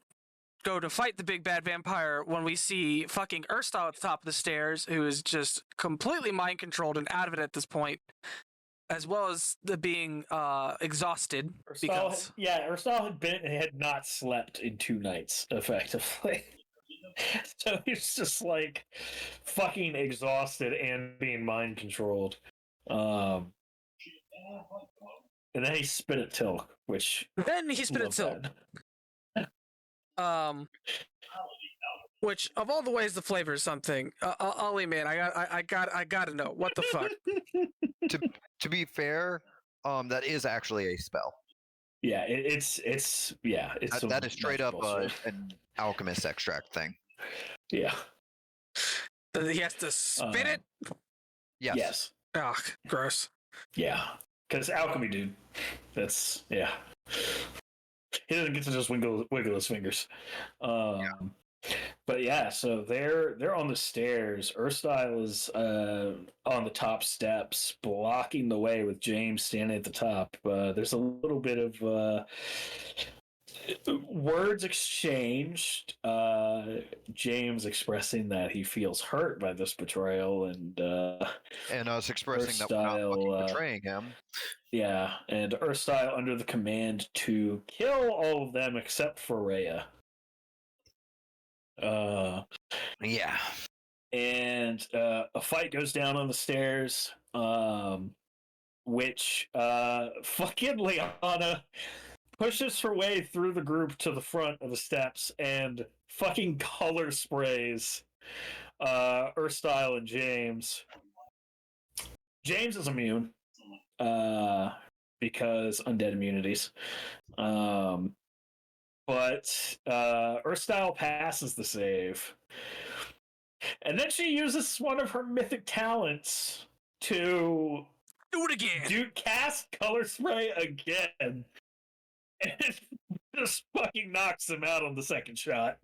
go to fight the big bad vampire when we see fucking Erstyle at the top of the stairs, who is just completely mind controlled and out of it at this point, as well as being exhausted. Erstyle had not slept in 2 nights effectively. So he's just like fucking exhausted and being mind controlled. And then he spit at Tilk, which which of all the ways to flavor something, Ollie, man, I gotta know what the fuck. To be fair, that is actually a spell. Yeah, it's that is straight up an alchemist extract thing. Yeah. He has to spit it. Yes. Oh, gross. Yeah, because alchemy, dude. That's He doesn't get to just wiggle his fingers. But yeah, so they're on the stairs. Erstyle is on the top steps, blocking the way with James standing at the top. There's a little bit of words exchanged. James expressing that he feels hurt by this betrayal, and us expressing that we're not fucking betraying him. Yeah, and Erstyle under the command to kill all of them except for Rhea. Yeah. And a fight goes down on the stairs, which fucking Liana pushes her way through the group to the front of the steps and fucking color sprays Erstyle and James. James is immune. because undead immunities. But Earthstyle passes the save. And then she uses one of her mythic talents to do it again. Cast color spray again. And it just fucking knocks him out on the second shot.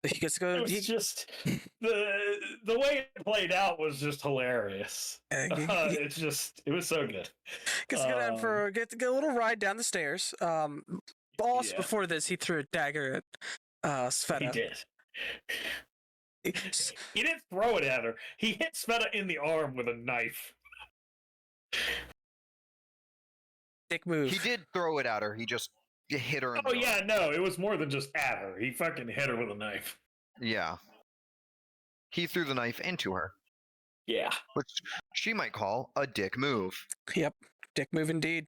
He gets to go. It was just the way it played out was just hilarious. It was so good. Gets to go down get a little ride down the stairs. Also before this, he threw a dagger at Sveta. He did. He didn't throw it at her. He hit Sveta in the arm with a knife. Dick move. He did throw it at her. He just hit her. Oh yeah, no, it was more than just at her. He fucking hit her with a knife. Yeah. He threw the knife into her. Yeah. Which she might call a dick move. Yep, dick move indeed.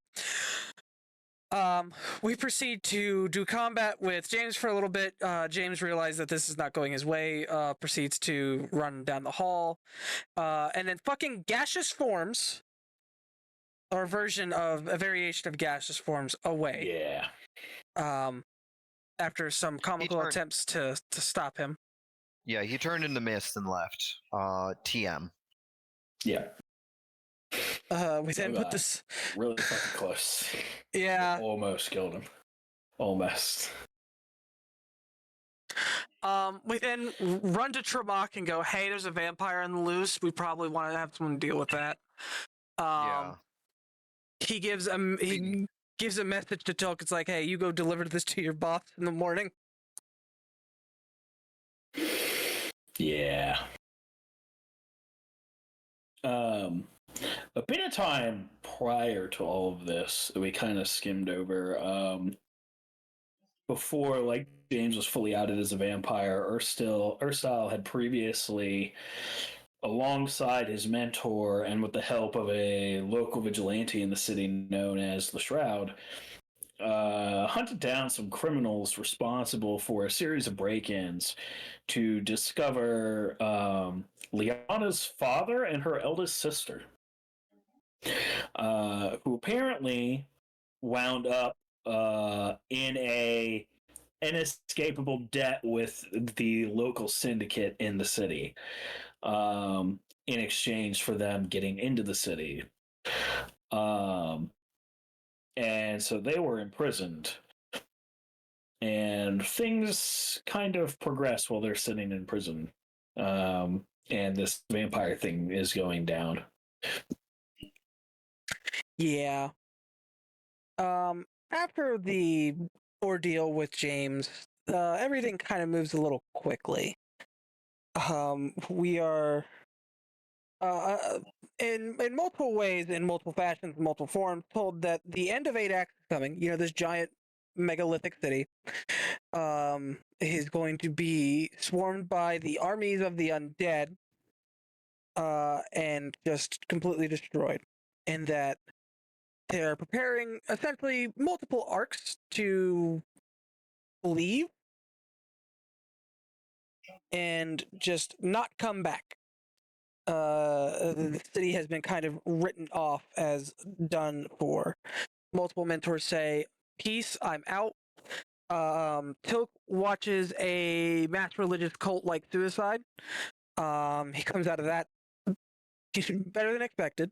We proceed to do combat with James for a little bit. James realizes that this is not going his way, proceeds to run down the hall, and then fucking gaseous forms, or a variation of gaseous forms away. Yeah. After some comical attempts to stop him. Yeah, he turned into mist and left. TM. Yeah. We then put this really fucking close. Yeah. We almost killed him. Almost. We then run to Tremok and go, hey, there's a vampire on the loose. We probably want to have someone deal with that. Yeah. He gives a message to Tilk. It's like, hey, you go deliver this to your boss in the morning. Yeah. A bit of time prior to all of this that we kind of skimmed over. Before, like, James was fully outed as a vampire, Erstyle had previously, alongside his mentor and with the help of a local vigilante in the city known as the Shroud, hunted down some criminals responsible for a series of break-ins to discover Liana's father and her eldest sister, who apparently wound up in a inescapable debt with the local syndicate in the city, in exchange for them getting into the city. And so they were imprisoned. And things kind of progress while they're sitting in prison. And this vampire thing is going down. Yeah. After the ordeal with James, everything kind of moves a little quickly. We are in multiple ways, in multiple fashions, multiple forms, told that the end of 8 Acts is coming. You know, this giant megalithic city is going to be swarmed by the armies of the undead and just completely destroyed. And that they're preparing essentially multiple arcs to leave and just not come back. The city has been kind of written off as done for. Multiple mentors say, peace, I'm out. Tilk watches a mass religious cult like suicide. He comes out of that better than expected.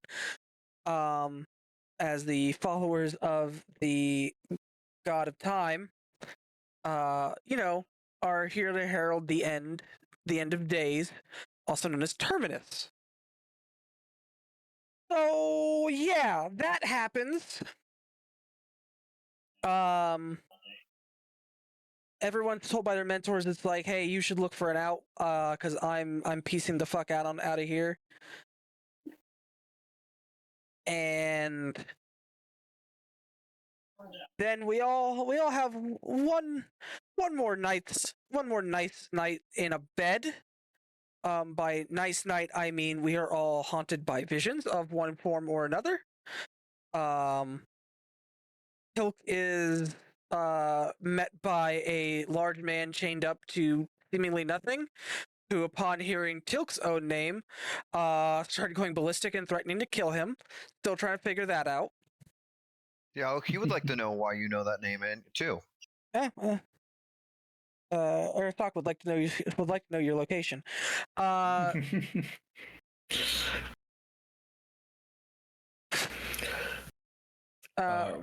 As the followers of the god of time, are here to herald the end of days, also known as Terminus. So yeah, that happens. Everyone's told by their mentors, it's like, hey, you should look for an out, because I'm piecing the fuck out of here. And then we all have one more nice night in a bed. By nice night, I mean we are all haunted by visions of one form or another. Tilk is met by a large man chained up to seemingly nothing, who, upon hearing Tilk's own name, started going ballistic and threatening to kill him. Still trying to figure that out. Yeah, he would like to know why you know that name, too. Aristoc would like to know your location.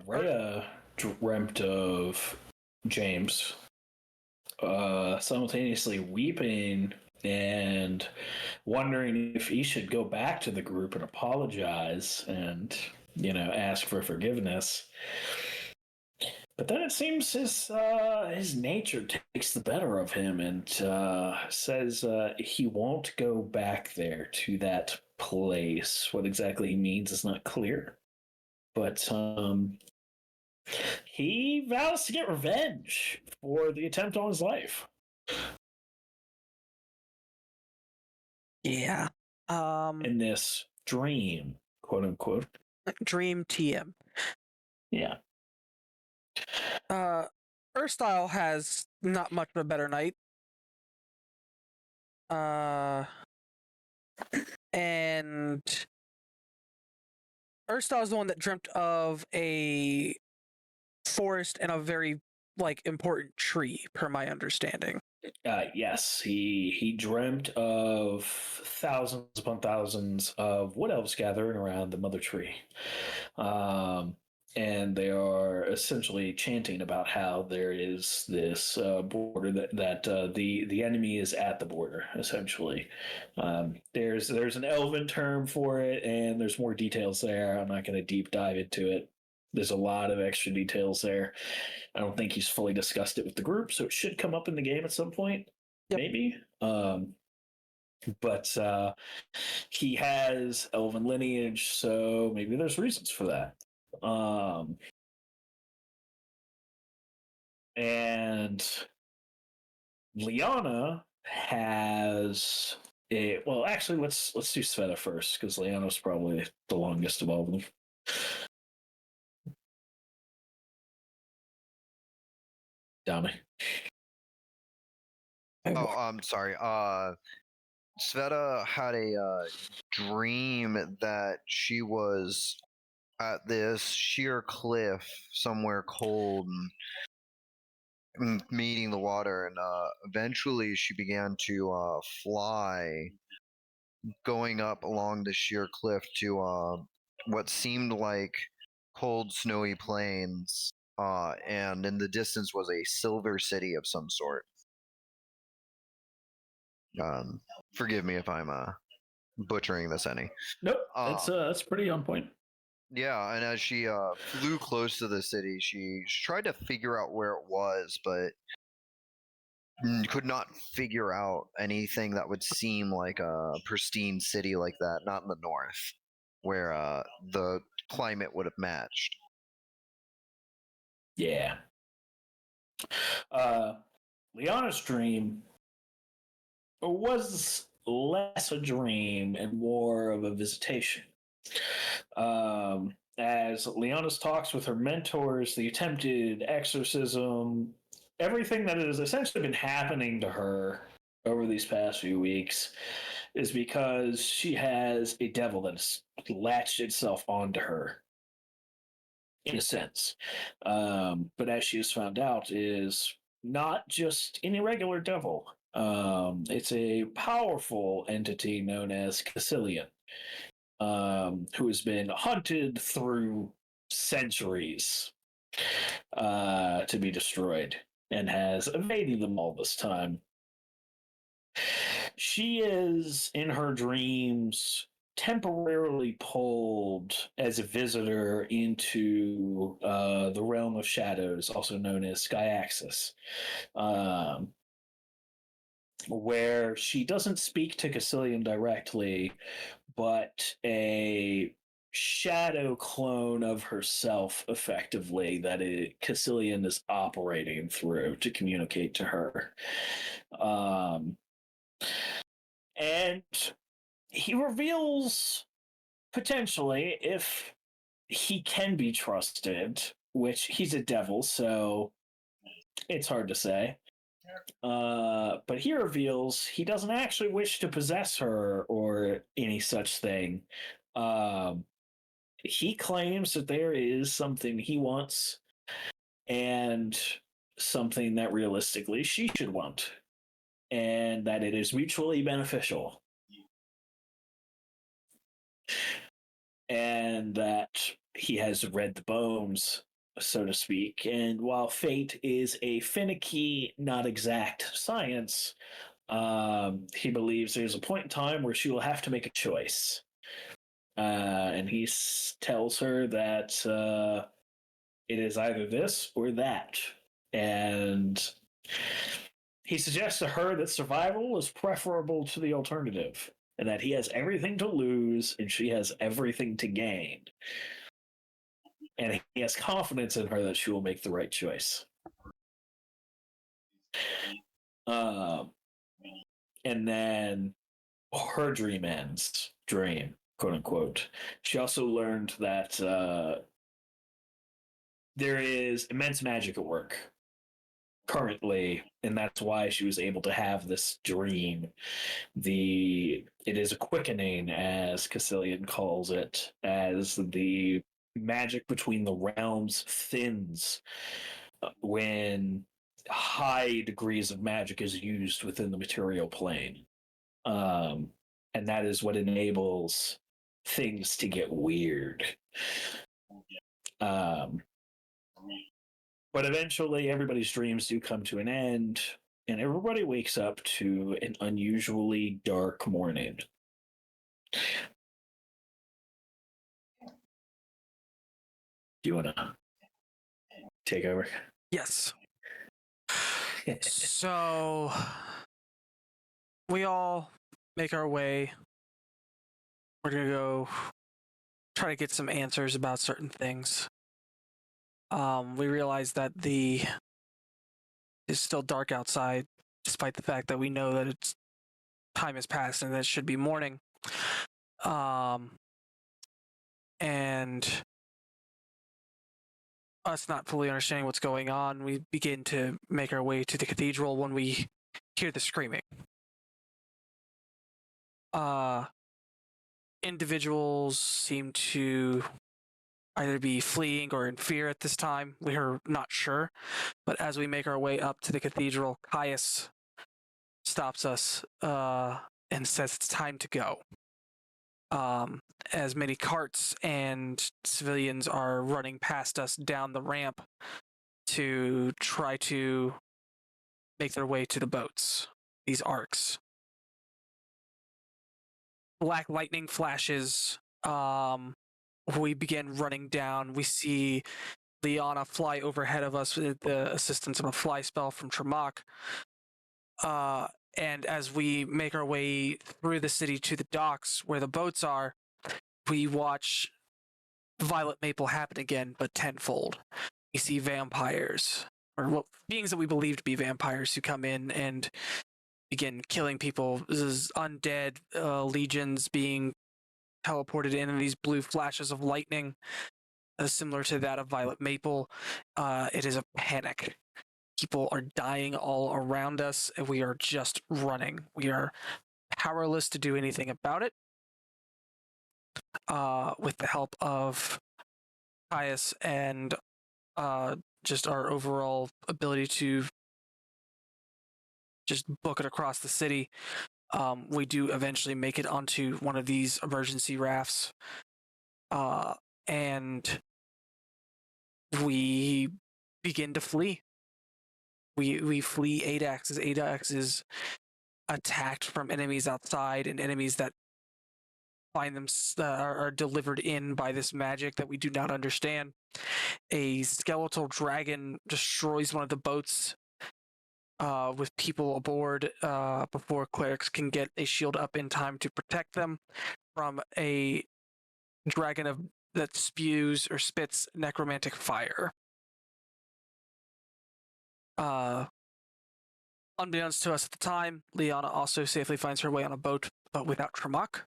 Rhea dreamt of James simultaneously weeping and wondering if he should go back to the group and apologize and, ask for forgiveness. But then it seems his nature takes the better of him and says he won't go back there to that place. What exactly he means is not clear. But he vows to get revenge for the attempt on his life. Yeah. In this dream, quote unquote. Dream TM. Yeah. Erstyle has not much of a better night. And Erstyle is the one that dreamt of a forest and a very important tree, per my understanding. Yes, he dreamt of thousands upon thousands of wood elves gathering around the mother tree. And they are essentially chanting about how there is this border that the enemy is at the border. Essentially, there's an elven term for it, and there's more details there. I'm not going to deep dive into it. There's a lot of extra details there. I don't think he's fully discussed it with the group, so it should come up in the game at some point, maybe. But he has elven lineage, so maybe there's reasons for that. And Liana has well, actually, let's do Sveta first because Liana's probably the longest of all of them. Dami. Oh, I'm sorry. Sveta had a dream that she was at this sheer cliff somewhere cold and meeting the water, and eventually she began to fly, going up along the sheer cliff to what seemed like cold, snowy plains, and in the distance was a silver city of some sort. Forgive me if I'm butchering this any. Nope, that's pretty on point. Yeah, and as she flew close to the city, she tried to figure out where it was, but could not figure out anything that would seem like a pristine city like that. Not in the north, where the climate would have matched. Yeah. Liana's dream was less a dream and more of a visitation. As Liana's talks with her mentors, the attempted exorcism, everything that has essentially been happening to her over these past few weeks is because she has a devil that has latched itself onto her, in a sense. But as she has found out, is not just an irregular devil. It's a powerful entity known as Caecilian, who has been hunted through centuries to be destroyed and has evaded them all this time. She is, in her dreams, temporarily pulled as a visitor into the realm of shadows, also known as Skyaxis, where she doesn't speak to Caecilian directly, but a shadow clone of herself, effectively, that Caecilian is operating through to communicate to her. And he reveals, potentially, if he can be trusted, which he's a devil, so it's hard to say. But he reveals he doesn't actually wish to possess her or any such thing. He claims that there is something he wants and something that realistically she should want, and that it is mutually beneficial. And that he has read the bones, so to speak. And while fate is a finicky, not exact science, he believes there's a point in time where she will have to make a choice. And he tells her that it is either this or that. And he suggests to her that survival is preferable to the alternative, and that he has everything to lose and she has everything to gain. And he has confidence in her that she will make the right choice. And then her dream ends. Dream, quote unquote. She also learned that there is immense magic at work currently, and that's why she was able to have this dream. It is a quickening, as Cassilian calls it, as the magic between the realms thins when high degrees of magic is used within the material plane. And that is what enables things to get weird. But eventually, everybody's dreams do come to an end, and everybody wakes up to an unusually dark morning. Do you want to take over? Yes. So we all make our way. We're going to go try to get some answers about certain things. We realize that it's still dark outside, despite the fact that we know that time has passed and that it should be morning. And us not fully understanding what's going on, we begin to make our way to the cathedral when we hear the screaming. Individuals seem to either be fleeing or in fear at this time. We are not sure. But as we make our way up to the cathedral, Caius stops us and says it's time to go. As many carts and civilians are running past us down the ramp to try to make their way to the boats, these arcs. Black lightning flashes. We begin running down. We see Liana fly overhead of us with the assistance of a fly spell from Tremak. And as we make our way through the city to the docks where the boats are, we watch Violet Maple happen again, but tenfold. We see vampires, or beings that we believe to be vampires, who come in and begin killing people. This is undead legions being teleported in these blue flashes of lightning, similar to that of Violet Maple. It is a panic. People are dying all around us, and we are just running. We are powerless to do anything about it. With the help of Caius and just our overall ability to just book it across the city, we do eventually make it onto one of these emergency rafts, and we begin to flee. We flee Adax as Adax is attacked from enemies outside and enemies that find them are delivered in by this magic that we do not understand. A skeletal dragon destroys one of the boats with people aboard before clerics can get a shield up in time to protect them from a dragon that spews or spits necromantic fire. Unbeknownst to us at the time, Liana also safely finds her way on a boat, but without Tremak.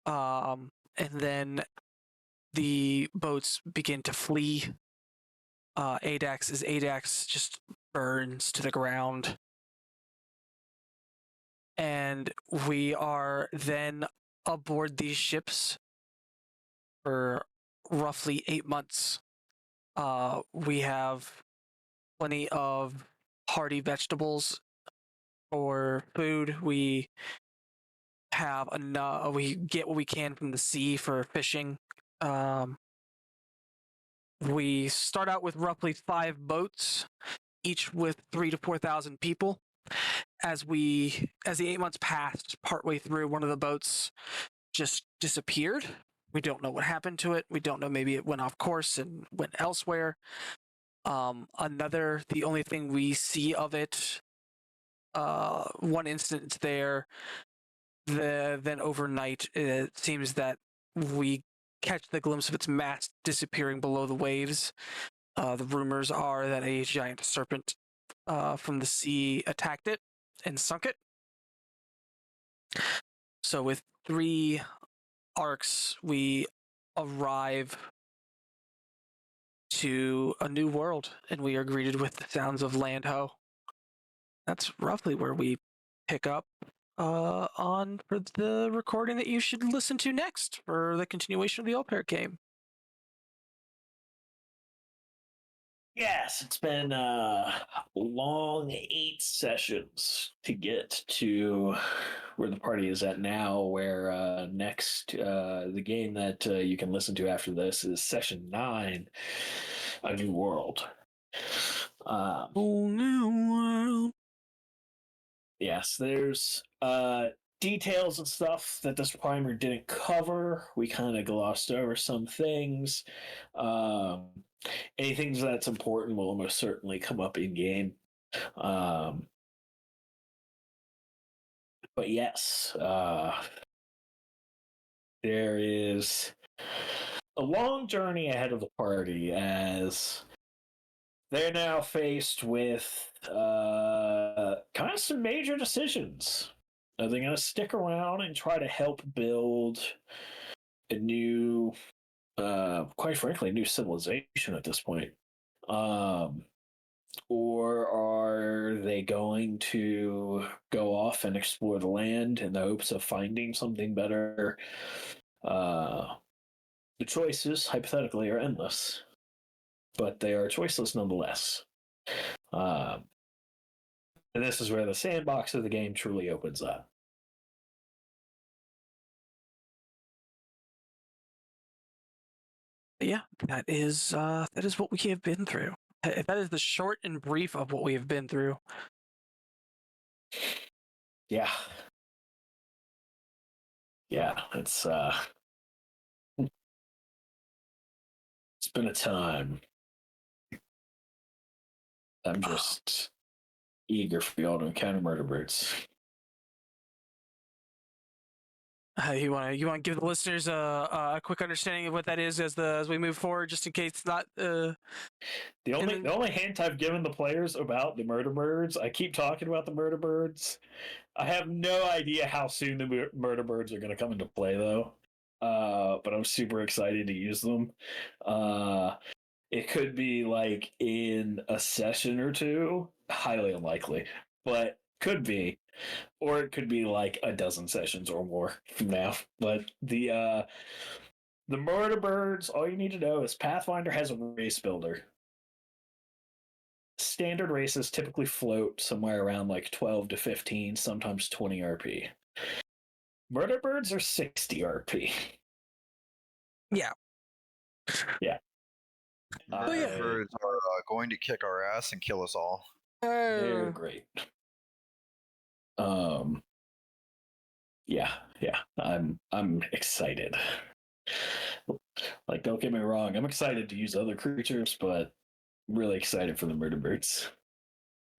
And then the boats begin to flee. Adax is Adax, just burns to the ground. And we are then aboard these ships for roughly 8 months. We have plenty of hearty vegetables for food. We have enough. We get what we can from the sea for fishing. We start out with roughly 5 boats, each with 3,000 to 4,000 people. As the 8 months passed, partway through, one of the boats just disappeared. We don't know what happened to it. We don't know, maybe it went off course and went elsewhere. The only thing we see of it, one instance there, then overnight, it seems that we catch the glimpse of its mast disappearing below the waves. The rumors are that a giant serpent from the sea attacked it and sunk it. So with 3 arcs, we arrive to a new world, and we are greeted with the sounds of land ho. That's roughly where we pick up on for the recording that you should listen to next for the continuation of the Aldfair game. Yes, it's been a long 8 sessions to get to where the party is at now, where next, the game that you can listen to after this is Session 9, A New World. Whole new world. Yes, there's details and stuff that this primer didn't cover. We kind of glossed over some things. Anything that's important will almost certainly come up in game. But yes, there is a long journey ahead of the party as they're now faced with kind of some major decisions. Are they going to stick around and try to help build a new, quite frankly, a new civilization at this point? Or are they going to go off and explore the land in the hopes of finding something better? The choices, hypothetically, are endless, but they are choiceless nonetheless. And this is where the sandbox of the game truly opens up. Yeah, that is what we have been through. That is the short and brief of what we have been through. Yeah. Yeah, it's been a time. I'm just eager for y'all to encounter murder birds. You want to give the listeners a quick understanding of what that is as we move forward, just in case it's not. The only hint I've given the players about the murder birds, I keep talking about the murder birds. I have no idea how soon the murder birds are going to come into play, though. But I'm super excited to use them. It could be like in a session or two, highly unlikely, but could be. Or it could be like a dozen sessions or more from now. But the murder birds, all you need to know is Pathfinder has a race builder. Standard races typically float somewhere around like 12 to 15, sometimes 20 RP. Murder birds are 60 RP. Yeah. Yeah. Birds are going to kick our ass and kill us all. They're great. Yeah. I'm excited. Like, don't get me wrong, I'm excited to use other creatures, but I'm really excited for the murder birds.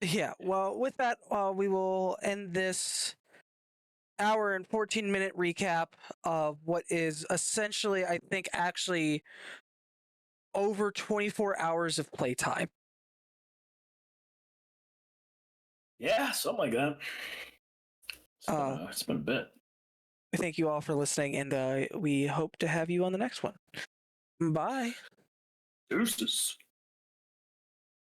Yeah. Well, with that, we will end this hour and 14-minute recap of what is essentially, I think, actually over 24 hours of playtime. Yeah, something like that. It's been a bit. Thank you all for listening, and we hope to have you on the next one. Bye. Deuces.